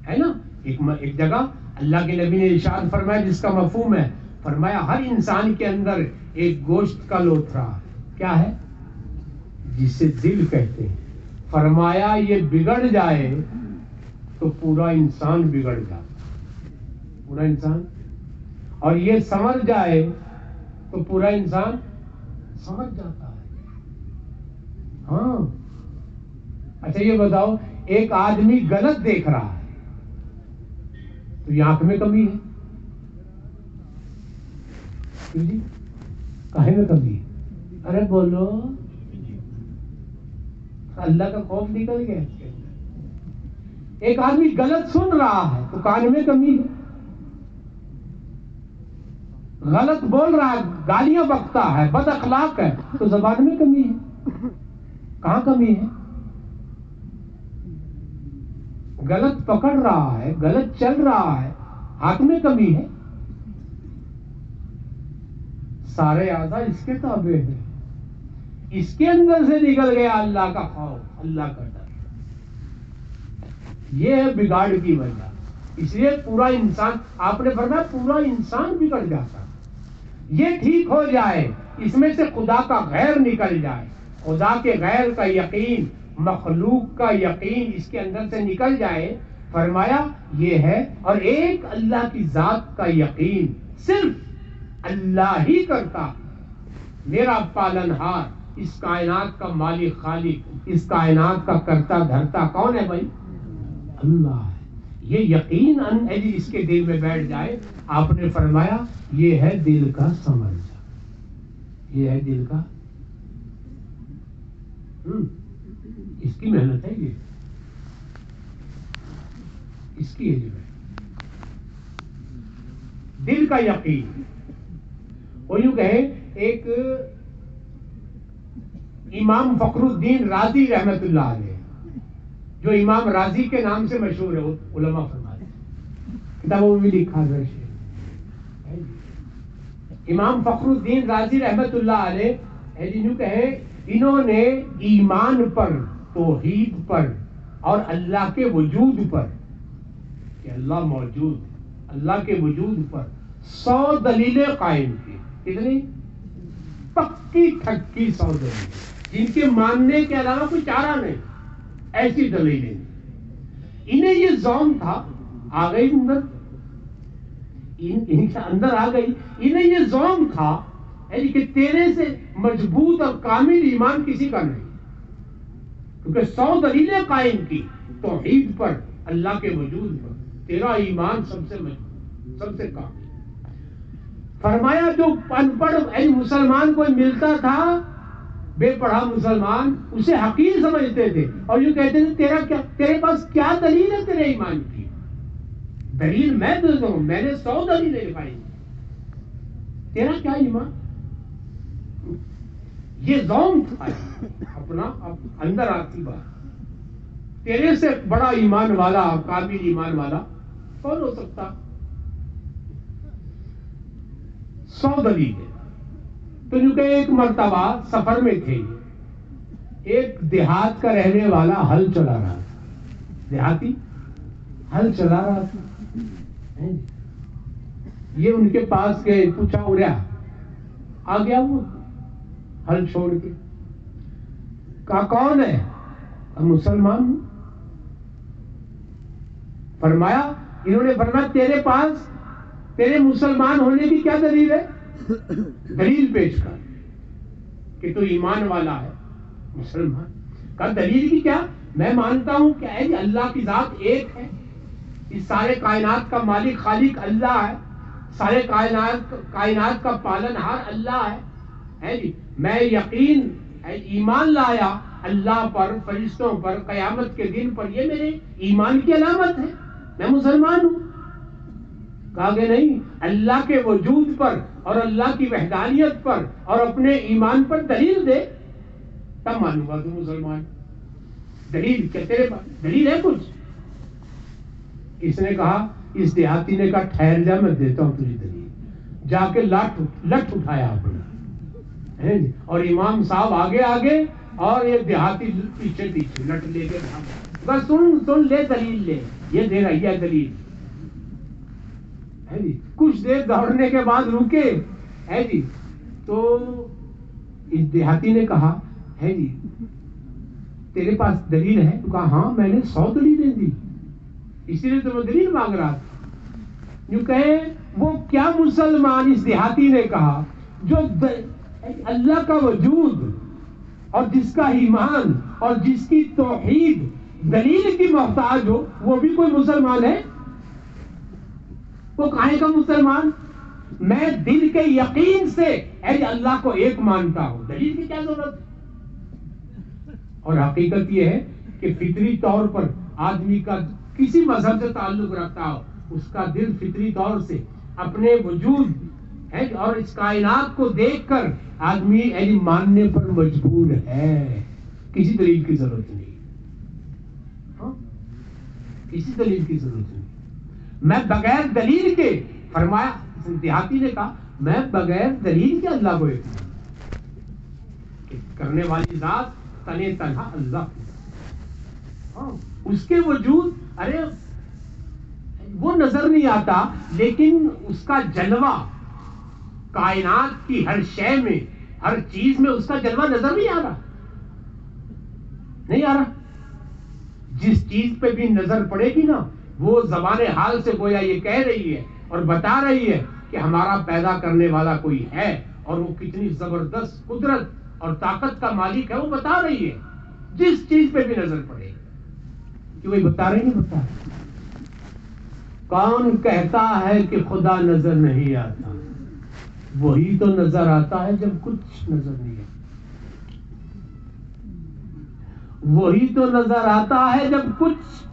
ہے نا. ایک جگہ اللہ کے نبی نے ارشاد فرمایا جس کا مفہوم ہے، فرمایا ہر انسان کے اندر ایک گوشت کا لوتھڑا ہے. کیا ہے؟ جسے دل کہتے ہیں. فرمایا یہ بگڑ جائے تو پورا انسان بگڑ جاتا، پورا انسان. اور یہ سمجھ جائے تو پورا انسان سمجھ جاتا ہے. ہاں اچھا یہ بتاؤ، ایک آدمی غلط دیکھ رہا ہے تو یہ آنکھ میں کمی ہے؟ جی کاہے میں کمی ہے؟ ارے بولو، اللہ کا خوف نکل گیا. ایک آدمی غلط سن رہا ہے تو کان میں کمی ہے. غلط بول رہا ہے، گالیاں بکتا ہے، بد اخلاق ہے تو زبان میں کمی ہے. کہاں کمی ہے؟ غلط پکڑ رہا ہے، غلط چل رہا ہے، ہاتھ میں کمی ہے. سارے اعضاء اس کے تابع ہیں. اس کے اندر سے نکل گیا اللہ کا خوف، اللہ کا ڈر. یہ ہے بگاڑ کی وجہ. اس لیے پورا انسان، آپ نے فرمایا پورا انسان بگڑ جاتا. یہ ٹھیک ہو جائے، اس میں سے خدا کا غیر نکل جائے، خدا کے غیر کا یقین، مخلوق کا یقین اس کے اندر سے نکل جائے. فرمایا یہ ہے. اور ایک اللہ کی ذات کا یقین صرف اللہ ہی کرتا. میرا پالنہار، اس کائنات کا مالک خالق، اس کائنات کا کرتا دھرتا کون ہے بھائی؟ اللہ ہے. یہ یقین اس کے دل میں بیٹھ جائے. آپ نے فرمایا یہ ہے دل کا سمجھ، یہ ہے دل کا. اس کی محنت ہے، یہ اس کی ہے جو ہے دل کا یقین. وہ یوں کہیں، ایک امام فخر الدین رازی رحمت اللہ علیہ، جو امام راضی کے نام سے مشہور ہے، علماء فرماتے ہیں، کتابوں میں بھی لکھا ہے. امام فخر الدین رازی رحمت اللہ علیہ یوں کہیں، انہوں نے ایمان پر، توحید پر اور اللہ کے وجود پر، کہ اللہ موجود، اللہ کے وجود پر 100 دلیلیں قائم کی. کتنی؟ پکی ٹھکی 100 دلیلیں، جن کے ماننے کے علاوہ کوئی چارہ نہیں. ایسی دلیلیں انہیں یہ ذوق تھا، آ گئی اندر، ان کے اندر آ گئی. انہیں یہ ذوق تھا کہ تیرے سے مضبوط اور کامل ایمان کسی کا نہیں، کیونکہ 100 دلیلیں قائم کی توحید پر، اللہ کے وجود پر. تیرا ایمان سب سے مضبوط، سب سے کامل. فرمایا جو ان پڑھ مسلمان کوئی ملتا تھا، بے پڑھا مسلمان، اسے حقیر سمجھتے تھے اور یوں کہتے تھے تیرا کیا، تیرے پاس کیا دلیل ہے تیرے ایمان کی؟ دلیل میں دیتا ہوں، میں نے 100 دلیلیں لکھائی، تیرا کیا ایمان؟ یہ ذوق تھا اپنا اندر آتی بات. تیرے سے بڑا ایمان والا کامل ایمان والا کون ہو سکتا؟ 100 دلیل ہے. تو کیونکہ ایک مرتبہ سفر میں تھے, ایک دیہات کا رہنے والا ہل چلا رہا تھا, دیہاتی ہل چلا رہا تھا. یہ ان کے پاس گئے, پوچھا اڑیا, آ گیا وہ ہل چھوڑ کے. کہا کون ہے؟ مسلمان ہوں. فرمایا, انہوں نے فرمایا تیرے پاس تیرے مسلمان ہونے کی کیا دلیل ہے؟ دلیل پیش کر کہ تو ایمان والا ہے, مسلمان. کہا دلیل کی کیا؟ میں مانتا ہوں کہ اللہ کی ذات ایک ہے, اس سارے کائنات کا مالک خالق اللہ ہے, سارے کائنات کا پالنہار اللہ ہے جی. میں یقین ایمان لایا اللہ پر, فرشتوں پر, قیامت کے دن پر, یہ میرے ایمان کی علامت ہے, میں مسلمان ہوں. کہا کہ نہیں, اللہ کے وجود پر اور اللہ کی وحدانیت پر اور اپنے ایمان پر دلیل دے, تب مانوں گا تو مسلمان. دلیل کیا تیرے پاس دلیل ہے کچھ؟ اس نے کہا, اس دیہاتی نے کہا ٹھہر جا, میں دیتا ہوں تجھے دلیل. جا کے لٹ اٹھایا اپنا, اور امام صاحب آگے آگے اور یہ دیہاتی پیچھے پیچھے لٹ لے کے بس سن لے دلیل لے, یہ دے رہی ہے دلیل. کچھ دیر دوڑنے کے بعد رکے ہے جی, تو اس دیہاتی نے کہا ہے جی تیرے پاس دلیل ہے؟ تو کہا ہاں میں نے 100 دلیلیں دی, اسی لیے تو میں دلیل مانگ رہا تھا. یوں کہے وہ کیا مسلمان, اس دیہاتی نے کہا, جو اللہ کا وجود اور جس کا ایمان اور جس کی توحید دلیل کی محتاج ہو, وہ بھی کوئی مسلمان ہے؟ وہ کہاں کا مسلمان؟ میں دل کے یقین سے اللہ کو ایک مانتا ہوں, دلیل کی کیا ضرورت؟ اور حقیقت یہ ہے کہ فطری طور پر آدمی کا کسی مذہب سے تعلق رکھتا ہو, اس کا دل فطری طور سے اپنے وجود ہے اور اس کائنات کو دیکھ کر آدمی ماننے پر مجبور ہے, کسی دلیل کی ضرورت نہیں. ہاں, کسی دلیل کی ضرورت نہیں. میں بغیر دلیل کے, فرمایا دیہاتی نے کہا میں بغیر دلیل کے اللہ کو ایک کرنے والی ذات تنے تنہا اللہ. ہاں, اس کے وجود ارے وہ نظر نہیں آتا, لیکن اس کا جلوہ کائنات کی ہر شے میں, ہر چیز میں اس کا جلوہ نظر نہیں آ رہا, نہیں آ رہا. جس چیز پہ بھی نظر پڑے گی نا, وہ زبان حال سے گویا یہ کہہ رہی ہے اور بتا رہی ہے کہ ہمارا پیدا کرنے والا کوئی ہے, اور وہ کتنی زبردست قدرت اور طاقت کا مالک ہے, وہ بتا رہی ہے. جس چیز پہ بھی نظر پڑے گی, کہ وہی بتا رہی نہیں بتا. کون کہتا ہے کہ خدا نظر نہیں آتا؟ وہی تو نظر آتا ہے جب کچھ نظر نہیں آتا. وہی تو نظر آتا ہے جب کچھ.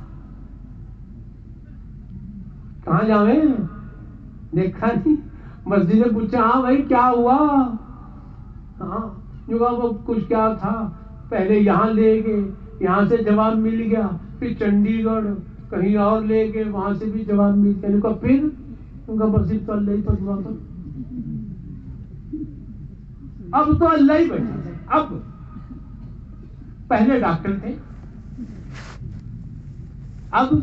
کہاں جاویں؟ دیکھا نہیں, مسجد میں پوچھا ہاں بھائی کیا ہوا؟ ہاں وہ کچھ کیا تھا, پہلے یہاں لے گئے, یہاں سے جواب مل گیا, پھر چنڈی گڑھ کہیں اور لے گئے, وہاں سے بھی جواب مل گیا. ان کا پھر ان کا مسجد تو اللہ ہی پر دعا کر. اب تو اللہ ہی بیٹھا ہے. اب پہلے ڈاکٹر تھے, اب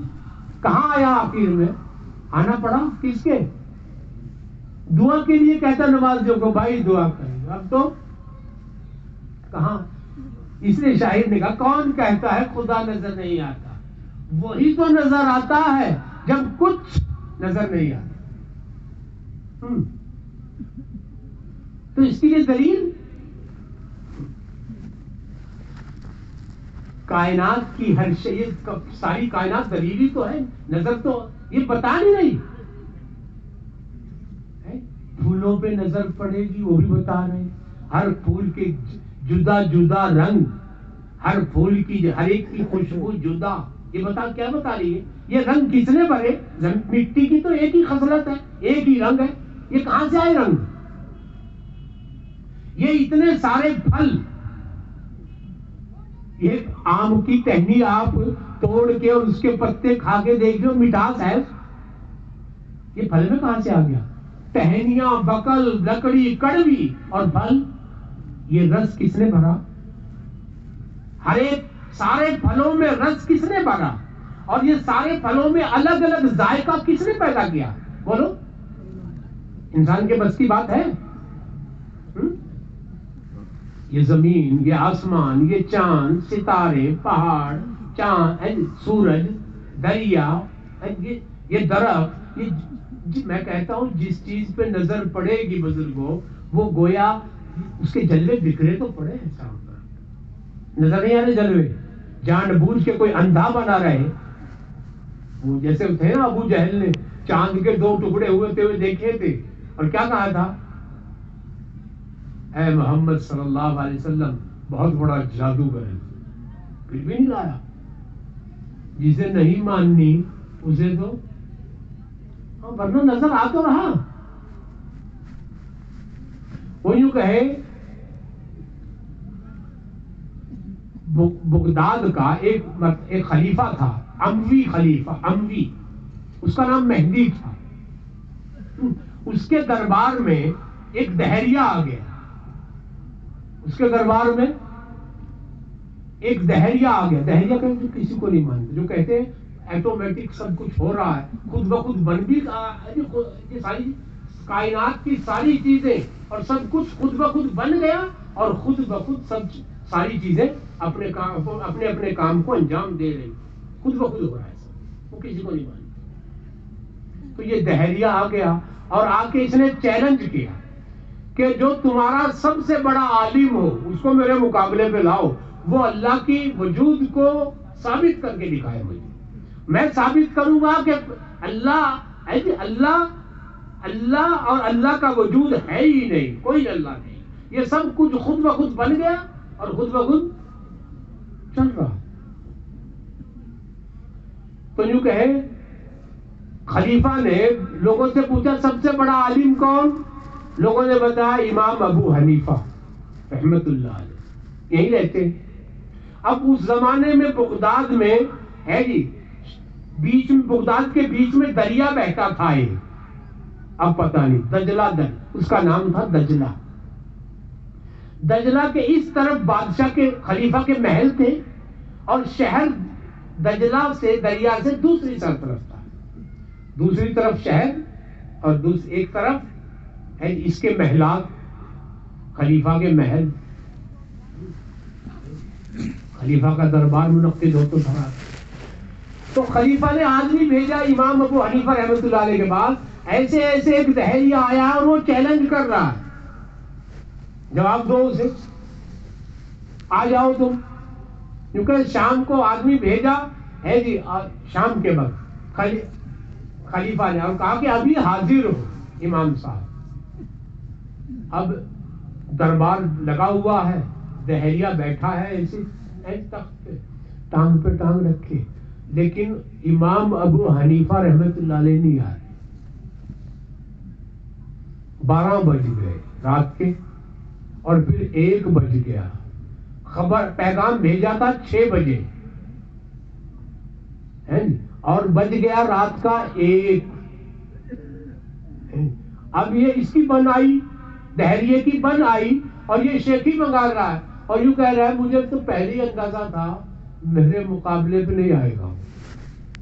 کہاں آیا آخر میں؟ آنا پڑا کس کے؟ دعا کے لیے کہتا نمازیوں کو بھائی دعا کریں. اب تو کہاں؟ اس لیے شاعر نے کہا کون کہتا ہے خدا نظر نہیں آتا؟ وہی تو نظر آتا ہے جب کچھ نظر نہیں آتا. تو اس کے لیے دلیل کائنات کی ہر شے, ساری کائنات دلیلی تو ہے, نظر تو یہ بتا نہیں. پھولوں پہ نظر پڑے گی وہ بھی بتا رہے ہیں, ہر پھول کے جدا جدا رنگ, ہر پھول کی ہر ایک کی خوشبو جدا, یہ کیا بتا رہی ہے؟ یہ رنگ کس نے بھرے؟ مٹی کی تو ایک ہی خصلت ہے, ایک ہی رنگ ہے, یہ کہاں سے آئے رنگ؟ یہ اتنے سارے پھل، یہ آم کی ٹہنی آپ توڑ کے اور اس کے پتے کھا کے دیکھو، مٹھاس ہے، یہ پھل میں کہاں سے آ گیا؟ ٹہنیاں، بکل، لکڑی، کڑوی اور پھل، یہ رس کس نے بھرا؟ ہر ایک سارے پھلوں میں رس کس نے بھرا؟ اور یہ سارے پھلوں میں الگ الگ ذائقہ کس نے پیدا کیا؟ بولو، انسان کے بس کی بات ہے؟ یہ زمین، یہ آسمان، یہ چاند، ستارے، پہاڑ، چاند، سورج، دریا، یہ درخت، میں کہتا ہوں جس چیز پہ نظر پڑے گی بزرگوں، وہ گویا اس کے جلوے بکھرے تو پڑے ہیں شام پر، نظر نہیں آنے جلوے، جان بوجھ کے کوئی اندھا بنا رہے، وہ جیسے تھے نا ابو جہل نے چاند کے 2 ٹکڑے ہوئے دیکھے تھے، اور کیا کہا تھا؟ اے محمد صلی اللہ علیہ وسلم بہت بڑا جادوگر ہے، پھر بھی نہیں لایا۔ جسے نہیں ماننی اسے تو ورنہ نظر آ تو رہا۔ وہ یوں کہے بغداد کا ایک خلیفہ تھا، اموی خلیفہ، اموی، اس کا نام مہدی تھا۔ اس کے دربار میں ایک دہریہ آ گیا، اس کے دربار میں ایک دہریہ آ گیا۔ دہریہ کہ جو کسی کو نہیں مانتے، جو کہتے ہیں ایٹومیٹک سب کچھ ہو رہا ہے، خود بخود بن بھی یہ ساری کائنات کی ساری چیزیں اور سب کچھ خود بخود بن گیا، اور خود بخود سب ساری چیزیں اپنے کام کو انجام دے رہی، خود بخود ہو رہا ہے سب، وہ کسی کو نہیں مانتے۔ تو یہ دہریہ آ گیا اور آ کے اس نے چیلنج کیا کہ جو تمہارا سب سے بڑا عالم ہو اس کو میرے مقابلے پہ لاؤ، وہ اللہ کی وجود کو ثابت کر کے دکھائے مجھے، میں ثابت کروں گا کہ اللہ اور اللہ کا وجود ہے ہی نہیں، کوئی اللہ نہیں، یہ سب کچھ خود بخود بن گیا اور خود بخود چل رہا۔ تو یوں کہے خلیفہ نے لوگوں سے پوچھا سب سے بڑا عالم کون؟ لوگوں نے بتایا امام ابو حنیفہ رحمت اللہ علیہ، یہی رہتے۔ اب اس زمانے میں بغداد میں ہے جی، بیچ میں بغداد کے بیچ میں دریا بہتا تھا ایک، اب پتہ نہیں، دجلہ اس کا نام تھا دجلہ۔ دجلہ کے اس طرف بادشاہ کے خلیفہ کے محل تھے، اور شہر دجلہ سے دریا سے دوسری طرف تھا، دوسری طرف شہر اور ایک طرف ہے اس کے محلات، خلیفہ کے محل، خلیفہ کا دربار منعقد ہوتا تھا۔ تو خلیفہ نے آدمی بھیجا امام ابو حنیفہ رحمۃ اللہ علیہ کے بعد، ایسے ایک دہریہ آیا اور وہ چیلنج کر رہا ہے، جواب دو اسے، آ جاؤ تم۔ کیونکہ شام کو آدمی بھیجا ہے جی، شام کے وقت خلیفہ نے اور کہا کہ ابھی حاضر ہو امام صاحب۔ اب دربار لگا ہوا ہے، دہریہ بیٹھا ہے ایسے تخت پہ، ٹانگ پہ ٹانگ رکھے، لیکن امام ابو حنیفہ رحمت اللہ علیہ نہیں آئے۔ 12 بج گئے رات کے، اور پھر 1 بج گیا، خبر پیغام بھیجا تھا 6 بجے، اور بج گیا رات کا 1۔ اب یہ اس کی بن آئی، دہریے کی بن آئی، اور یہ شیخی منگا رہا ہے، اور یوں کہہ رہا ہے مجھے تو پہلے ہی اندازہ تھا میرے مقابلے پہ نہیں آئے گا،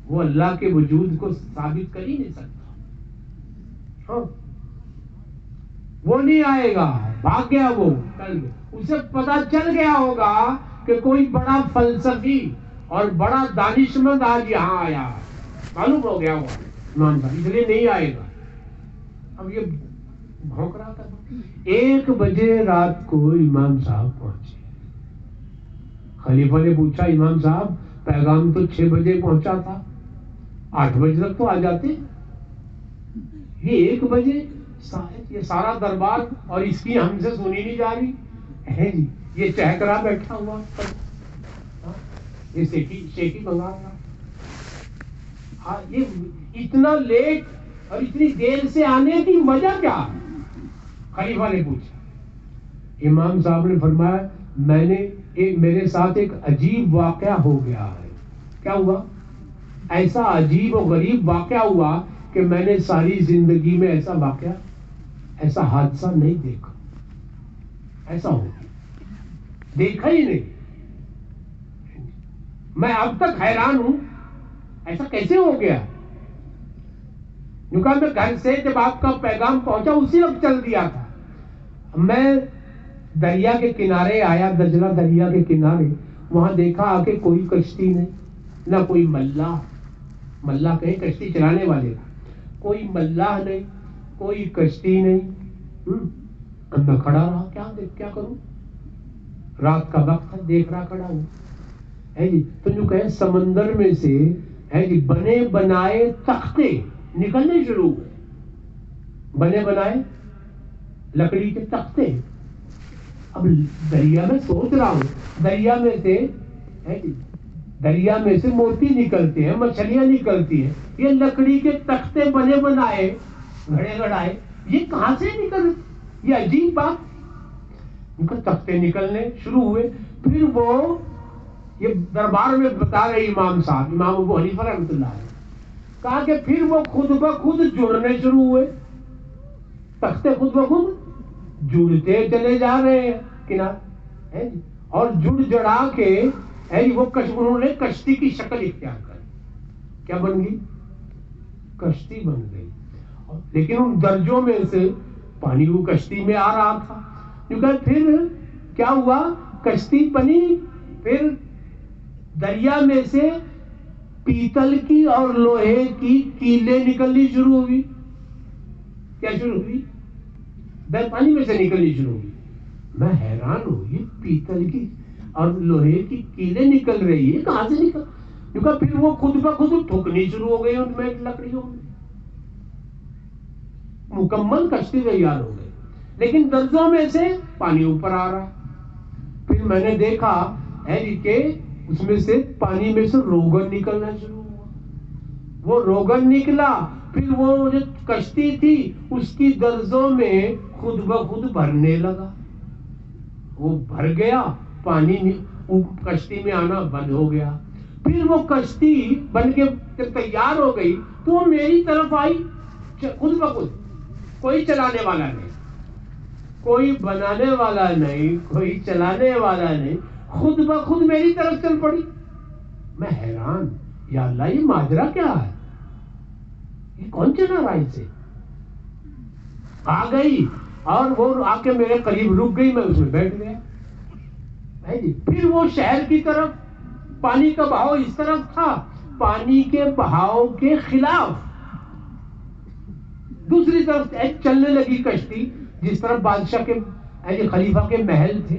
وہ اللہ کے وجود کو ثابت کر ہی نہیں سکتا، وہ نہیں آئے گا، بھاگ گیا وہ، اسے پتا چل گیا ہوگا کہ کوئی بڑا فلسفی اور بڑا دانشمند آج یہاں آیا، معلوم ہو گیا ہوا امام صاحب، اس لیے نہیں آئے گا۔ اب یہ بھونک رہا تھا۔ 1 بجے رات کو امام صاحب پہنچے، خلیفہ نے پوچھا امام صاحب پیغام تو 6 بجے پہنچا تھا، 8 بجے تک تو آ جاتے، یہ 1 بجے، یہ سارا دربار اور اس کی ہم سے سنی نہیں جا رہی ہے جی، یہ چہکرا بیٹھا ہوا، یہ شیخی منگا رہا، یہ اتنا لیٹ اور اتنی دیر سے آنے کی وجہ کیا؟ خلیفہ نے پوچھا۔ امام صاحب نے فرمایا میرے ساتھ ایک عجیب واقعہ ہو گیا ہے. کیا ہوا؟ ایسا عجیب و غریب واقعہ ہوا کہ میں نے ساری زندگی میں ایسا واقعہ، ایسا حادثہ نہیں دیکھا. ایسا ہو گیا، دیکھا ہی نہیں. میں اب تک حیران ہوں ایسا کیسے ہو گیا. کیونکہ میں گھر سے جب آپ کا پیغام پہنچا اسی وقت چل دیا تھا. میں دریا کے کنارے آیا، دجلہ دریا کے کنارے. وہاں دیکھا آ کے کوئی کشتی نہیں، نہ کوئی ملاح کہیں کشتی چلانے والے، کوئی ملاح نہیں، کوئی کشتی نہیں. اب میں کھڑا رہا، کیا کروں. رات کا وقت تھا، دیکھ رہا کھڑا ہوں. تو جو کہیں سمندر میں سے بنے بنائے تختے نکلنے شروع ہوئے. بنے بنائے لکڑی کے تختے. اب دریا میں سوچ رہا ہوں، دریا میں سے موتی نکلتے ہیں، مچھلیاں نکلتی ہیں، یہ لکڑی کے تختے بنے بنائے گھڑے گھڑائے یہ کہاں سے نکل؟ یہ عجیب بات. ان کے تختے نکلنے شروع ہوئے. پھر وہ یہ دربار میں بتا رہے امام صاحب، امام ابو حنیفہ رحمۃ اللہ علیہ، کہا کہ پھر وہ خود بخود جڑنے شروع ہوئے. تختے خود بخود جڑتے چلے جا رہے ہیں کنارے، اور جڑ جڑا کے وہ انہوں نے کشتی کی شکل اختیار کر. کیا بن گئی؟ کشتی بن گئی. لیکن ان درجوں میں سے پانی وہ کشتی میں آ رہا تھا. کیونکہ پھر کیا ہوا، کشتی بنی. پھر دریا میں سے پیتل کی اور لوہے کی کیلیں نکلنی شروع ہوئی. کیا شروع ہوئی؟ پانی میں سے نکلنی شروع ہوئی. میں حیران ہوں، یہ پیتل کی اور لوہے کی کیلیں نکل رہی ہے، کہاں سے نکل؟ کیونکہ پھر وہ خود بخود ٹھکنی شروع ہو گئی ان میں لکڑیوں میں. مکمل کشتی تیار ہو گئی، لیکن درجوں میں سے پانی اوپر آ رہا. پھر میں نے دیکھا کہ اس میں سے پانی میں سے روغن نکلنا شروع ہوا. وہ روغن نکلا، پھر وہ جو کشتی تھی اس کی درزوں میں خود بخود بھرنے لگا. وہ بھر گیا، پانی کشتی میں آنا بند ہو گیا. پھر وہ کشتی بن کے جب تیار ہو گئی تو وہ میری طرف آئی خود بخود. کوئی چلانے والا نہیں، کوئی بنانے والا نہیں، کوئی چلانے والا نہیں، خود بخود میری طرف چل پڑی. میں حیران، یا اللہ یہ ماجرا کیا ہے؟ یہ کون چلا رہا اسے؟ آ گئی اور وہ آ کے میرے قریب رک گئی، میں اس میں بیٹھ گیا. پھر وہ شہر کی طرف، پانی کا بہاؤ اس طرف تھا، پانی کے بہاؤ کے خلاف دوسری طرف چلنے لگی کشتی. جس طرف بادشاہ کے خلیفہ کے محل تھے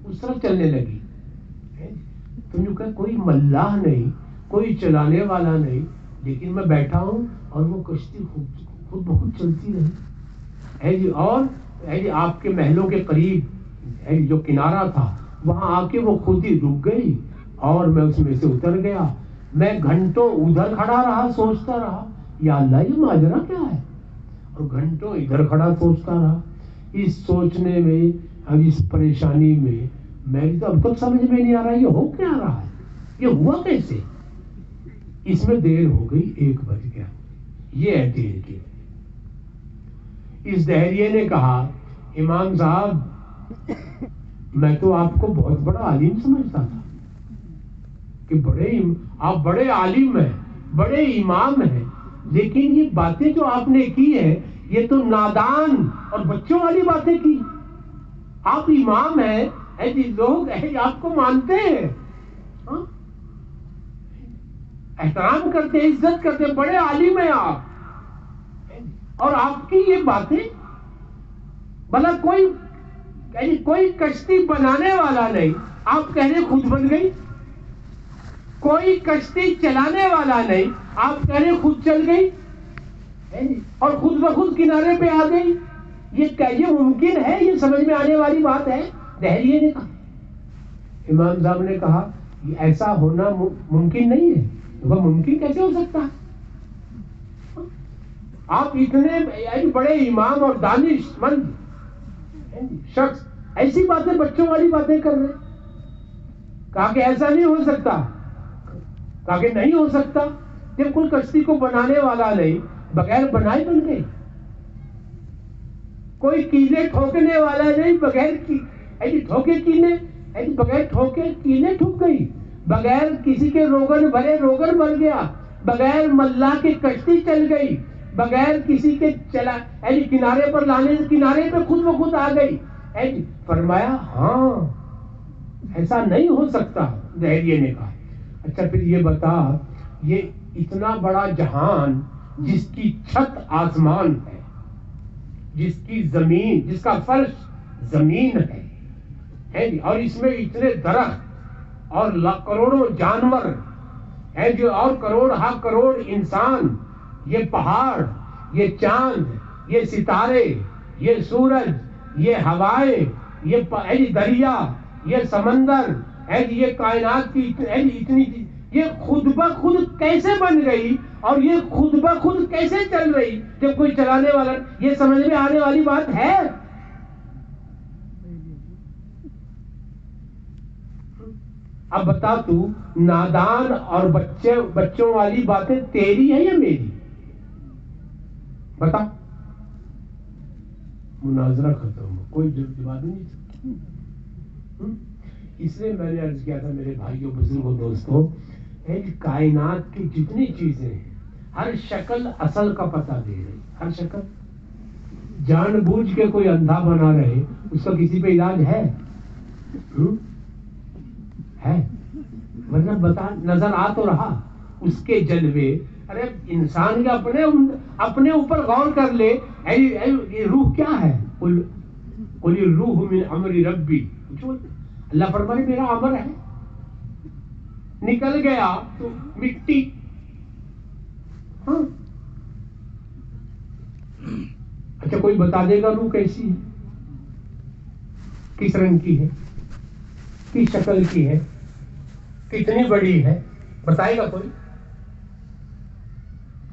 اس طرف چلنے لگی. تم جو کہ کوئی ملاح نہیں، کوئی چلانے والا نہیں، لیکن میں بیٹھا ہوں اور وہ کشتی خود بخود چلتی رہی. اور آپ کے محلوں کے قریب جو کنارہ تھا وہاں آ کے وہ خود ہی رک گئی اور میں اس میں سے اتر گیا. میں گھنٹوں ادھر کھڑا رہا، سوچتا رہا یا اللہ یہ ماجرا کیا ہے، اور گھنٹوں ادھر کھڑا سوچتا رہا. اس سوچنے میں، اب اس پریشانی میں میری تو اب تک سمجھ میں نہیں آ رہا یہ ہو کیا رہا ہے، یہ ہوا کیسے. اس میں دیر ہو گئی، 1 بج گیا. یہ ہے دیر کی. اس دہریے نے کہا امام صاحب میں تو آپ کو بہت بڑا عالم سمجھتا تھا کہ آپ بڑے عالم ہیں، بڑے امام ہیں، لیکن یہ باتیں جو آپ نے کی ہے یہ تو نادان اور بچوں والی باتیں کی. آپ امام ہیں، لوگ آپ کو مانتے ہیں، احترام کرتے ہیں، عزت کرتے ہیں، بڑے عالم ہیں آپ، اور آپ کی یہ باتیں. بھلا کوئی کشتی بنانے والا نہیں، آپ کہہ رہے خود بن گئی. کوئی کشتی چلانے والا نہیں، آپ کہہ رہے خود چل گئی اور خود بخود کنارے پہ آ گئی. یہ ممکن ہے؟ یہ سمجھ میں آنے والی بات ہے؟ دہریے نے کہا. امام صاحب نے کہا ایسا ہونا ممکن نہیں ہے. وہ ممکن کیسے ہو سکتا ہے؟ آپ اتنے بڑے امام اور دانش مند شخص ایسی باتیں بچوں والی باتیں کر رہے. کہا کہ ایسا نہیں ہو سکتا. کہا کہ نہیں ہو سکتا. جب کوئی کشتی کو بنانے والا نہیں, بغیر بنائے بن گئی. کوئی کیلیں ٹھوکنے والا نہیں, بغیر ٹھوکے کیلیں, بغیر ٹھوکے کیلیں ٹھک گئی. بغیر کسی کے روغن بھرے روغن بن گیا. بغیر ملا کے کشتی چل گئی. بغیر کسی کے چلا کنارے پر لانے سے کنارے پہ خود بخود آ گئی. فرمایا ہاں ایسا نہیں ہو سکتا. دہریے نے کہا اچھا پھر یہ بتا, یہ اتنا بڑا جہان جس کی چھت آسمان ہے, جس کی زمین, جس کا فرش زمین ہے جی, اور اس میں اتنے درخت اور کروڑوں جانور ہیں جو, اور کروڑ ہا کروڑ انسان, یہ پہاڑ, یہ چاند, یہ ستارے, یہ سورج, یہ ہوائیں, یہ دریا, یہ سمندر, یہ کائنات کی اتنی, یہ خود بخود کیسے بن گئی اور یہ خود بخود کیسے چل رہی جب کوئی چلانے والا. یہ سمجھ میں آنے والی بات ہے؟ اب بتا تو, نادان اور بچوں والی باتیں تیری ہے یا میری؟ بتا. مناظرہ ختم ہو, کوئی جواب نہیں سکتا. اس لیے میں نے عرض کیا تھا میرے بھائیوں, بزرگوں, دوستوں, کائنات کی جتنی چیزیں ہیں ہر شکل اصل کا پتہ دے رہی. ہر شکل جان بوجھ کے کوئی اندھا بنا رہے, اس کا کسی پہ علاج ہے؟ ہے مطلب بتا, نظر آ تو رہا اس کے جلوے. ارے انسان کے اپنے اوپر غور کر لے. یہ روح کیا ہے؟ قل الروح من امر ربی. اللہ فرمائے میرا امر ہے. نکل گیا تو مٹی. ہاں اچھا کوئی بتا دے گا روح کیسی ہے, کس رنگ کی ہے, کس شکل کی ہے, کتنی بڑی ہے؟ بتائے گا کوئی؟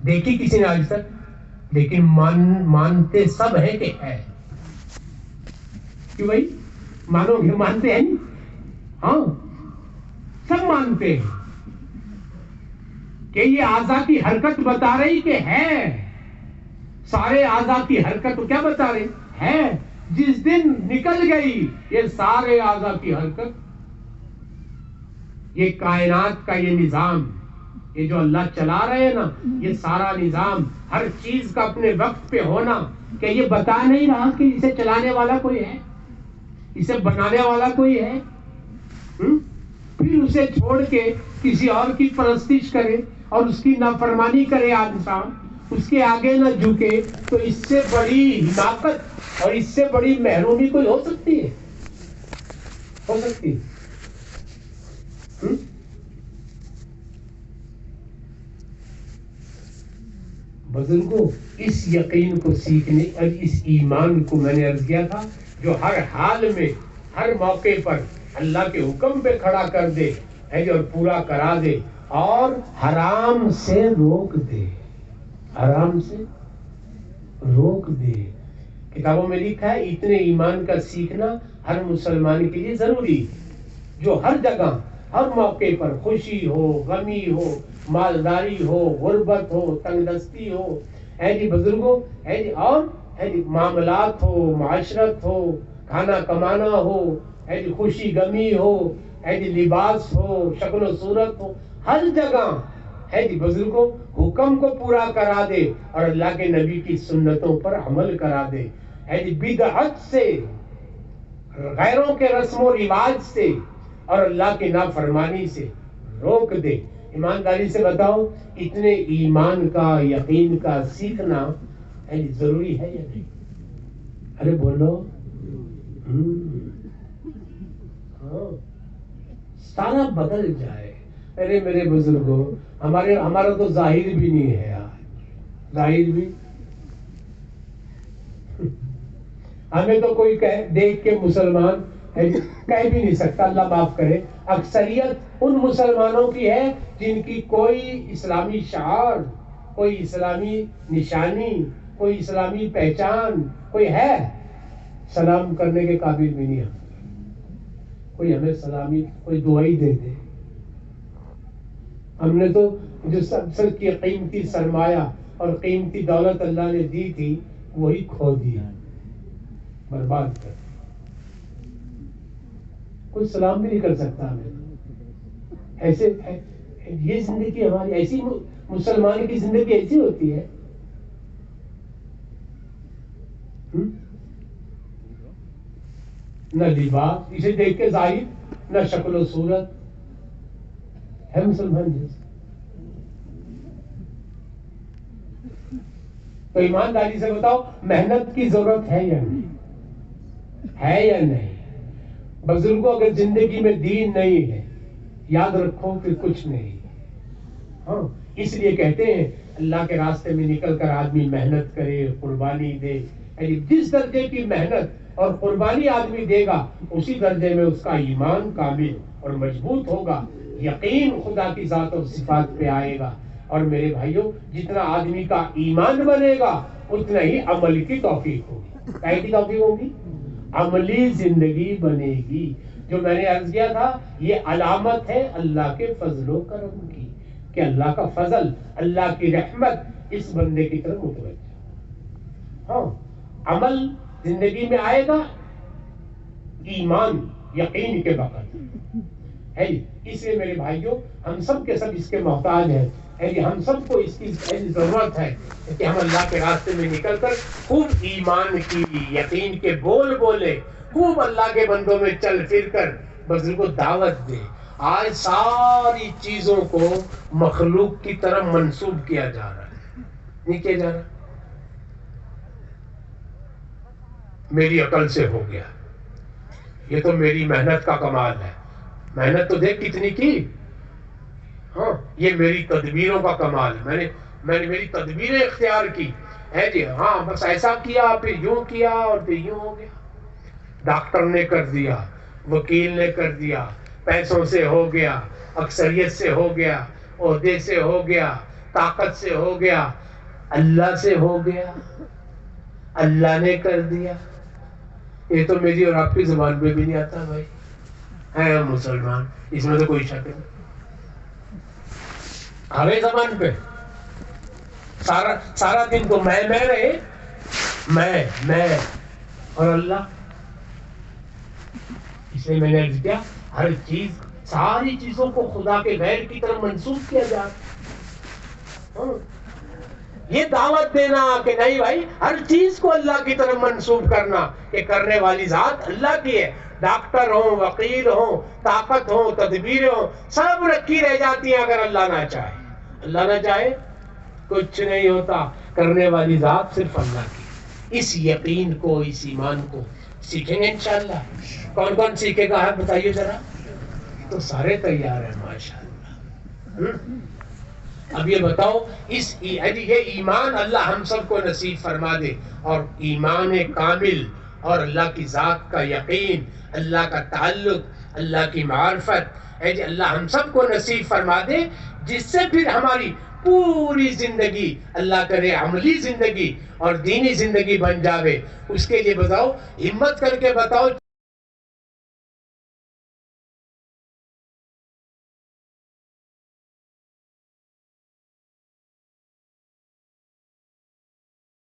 دیکھی کسی نے آج تک؟ لیکن مانتے سب ہیں کہ ہے. کہ بھائی مانو گے, مانتے ہیں نہیں؟ ہاں سب مانتے ہیں کہ یہ اعضاء کی حرکت بتا رہی کہ ہے. سارے اعضاء کی حرکت کیا بتا رہی ہے؟ جس دن نکل گئی یہ سارے اعضاء کی حرکت, یہ کائنات کا یہ نظام, یہ جو اللہ چلا رہے ہیں نا, یہ سارا نظام, ہر چیز کا اپنے وقت پہ ہونا, کہ یہ بتا نہیں رہا کہ اسے چلانے والا کوئی ہے, اسے بنانے والا کوئی ہے. پھر اسے چھوڑ کے کسی اور کی پرستش کرے اور اس کی نافرمانی کرے انسان, اس کے آگے نہ جھکے, تو اس سے بڑی حماقت اور اس سے بڑی محرومی کوئی ہو سکتی ہے؟ ہو سکتی ہے؟ بزرگوں, اس یقین کو سیکھنے اور اس ایمان کو میں نے عرض کیا تھا جو ہر حال میں ہر موقع پر اللہ کے حکم پہ کھڑا کر دے اور پورا کرا دے, اور حرام سے روک دے, حرام سے روک دے. کتابوں میں لکھا ہے اتنے ایمان کا سیکھنا ہر مسلمان کے لیے ضروری ہے, جو ہر جگہ ہر موقع پر خوشی ہو, غمی ہو, مالداری ہو, غربت ہو, تنگ دستی ہو, بزرگوں, اور معاملات ہو, معاشرت ہو, کھانا کمانا ہو, خوشی غمی ہو, لباس ہو, شکل و صورت ہو, ہر جگہ بزرگوں حکم کو پورا کرا دے اور اللہ کے نبی کی سنتوں پر عمل کرا دے. بدعت سے, غیروں کے رسم و رواج سے اور اللہ کی نافرمانی سے روک دے. ایمانداری سے بتاؤ, اتنے ایمان کا یقین کا سیکھنا ضروری ہے یا نہیں؟ ارے بولو. ہاں سارا بدل جائے. ارے میرے بزرگوں, ہمارا تو ظاہر بھی نہیں ہے آج, ظاہر بھی. ہمیں تو کوئی دیکھ کے مسلمان کہہ بھی نہیں سکتا, اللہ معاف کرے. اکثریت ان مسلمانوں کی ہے جن کی کوئی اسلامی شعار, کوئی اسلامی نشانی, کوئی اسلامی پہچان کوئی ہے. سلام کرنے کے قابل بھی نہیں ہم. کوئی ہمیں سلامی کوئی دعائی دے دے. ہم نے تو جو سب سے قیمتی سرمایہ اور قیمتی دولت اللہ نے دی تھی وہی کھو دی, برباد کر. کوئی سلام بھی نہیں کر سکتا ہمیں. ایسے یہ زندگی ہماری ایسی, مسلمان کی زندگی ایسی ہوتی ہے. نہ لباس, اسے دیکھ کے ظاہر, نہ شکل و صورت ہے مسلمان جیسے. تو ایمانداری سے بتاؤ, محنت کی ضرورت ہے یا نہیں؟ ہے یا نہیں؟ بزرگوں, اگر زندگی میں دین نہیں ہے یاد رکھو کہ کچھ نہیں. ہاں, اس لیے کہتے ہیں اللہ کے راستے میں نکل کر آدمی محنت کرے, قربانی دے. جس درجے کی محنت اور قربانی آدمی دے گا اسی درجے میں اس کا ایمان کامل اور مضبوط ہوگا, یقین خدا کی ذات اور صفات پہ آئے گا. اور میرے بھائیوں, جتنا آدمی کا ایمان بنے گا اتنا ہی عمل کی توفیق ہوگی. کیا کی توفیق ہوگی؟ عملی زندگی بنے گی. جو میں نے عرض کیا تھا, یہ علامت ہے اللہ کے فضل و کرم کی, کہ اللہ کا فضل, اللہ کی رحمت اس بندے کی طرف متوجہ. ہاں, عمل زندگی میں آئے گا, ایمان یقین کے وقت ہے. اس لیے میرے بھائیوں, ہم سب کے سب اس کے محتاج ہیں. ہم سب کو اس کی ضرورت ہے کہ ہم اللہ کے راستے میں نکل کر خوب ایمان کی, یقین کے بول بولے, خوب اللہ کے بندوں میں چل پھر کر بزرگ کو دعوت دے. آج ساری چیزوں کو مخلوق کی طرف منسوب کیا جا رہا ہے, نہیں کیا جا رہا. میری عقل سے ہو گیا, یہ تو میری محنت کا کمال ہے. محنت تو دیکھ کتنی کی. ہاں, یہ میری تدبیروں کا کمال ہے, میں نے میری تدبیریں اختیار کی ہے جی. ہاں, بس ایسا کیا, پھر یوں کیا, اور پھر یوں ہو گیا. ڈاکٹر نے کر دیا, وکیل نے کر دیا, پیسوں سے ہو گیا, اکثریت سے ہو گیا, عہدے سے ہو گیا, طاقت سے ہو گیا, اللہ سے ہو گیا, اللہ نے کر دیا. یہ تو میری اور آپ کی زبان پہ بھی نہیں آتا بھائی. ہے ہم مسلمان, اس میں تو کوئی شک نہیں. ہمیں زبان پہ سارا دن تو میں رہے, میں اور اللہ. اس لیے میں نے عرض کیا, ہر چیز, ساری چیزوں کو خدا کے غیر کی طرف منسوب کیا جا. یہ دعوت دینا کہ نہیں بھائی, ہر چیز کو اللہ کی طرف منسوب کرنا, کہ کرنے والی ذات اللہ کی ہے. ڈاکٹر ہوں, وکیل ہوں, طاقت ہوں, تدبیریں ہوں, سب رکھی رہ جاتی ہیں اگر اللہ نہ چاہے. اللہ نہ چاہے کچھ نہیں ہوتا. کرنے والی ذات صرف اللہ کی. اس یقین کو, اس ایمان کو سیکھیں گے انشاءاللہ. کون کون سیکھے گا ہے بتائیے ذرا. تو سارے تیار ہیں ماشاءاللہ. اب یہ بتاؤ, یہ ایمان اللہ ہم سب کو نصیب فرما دے, اور ایمان کامل اور اللہ کی ذات کا یقین, اللہ کا تعلق, اللہ کی معرفت ہے جی, اللہ ہم سب کو نصیب فرما دے, جس سے پھر ہماری پوری زندگی اللہ کرے عملی زندگی اور دینی زندگی بن جاوے. اس کے لیے بتاؤ, ہمت کر کے بتاؤ.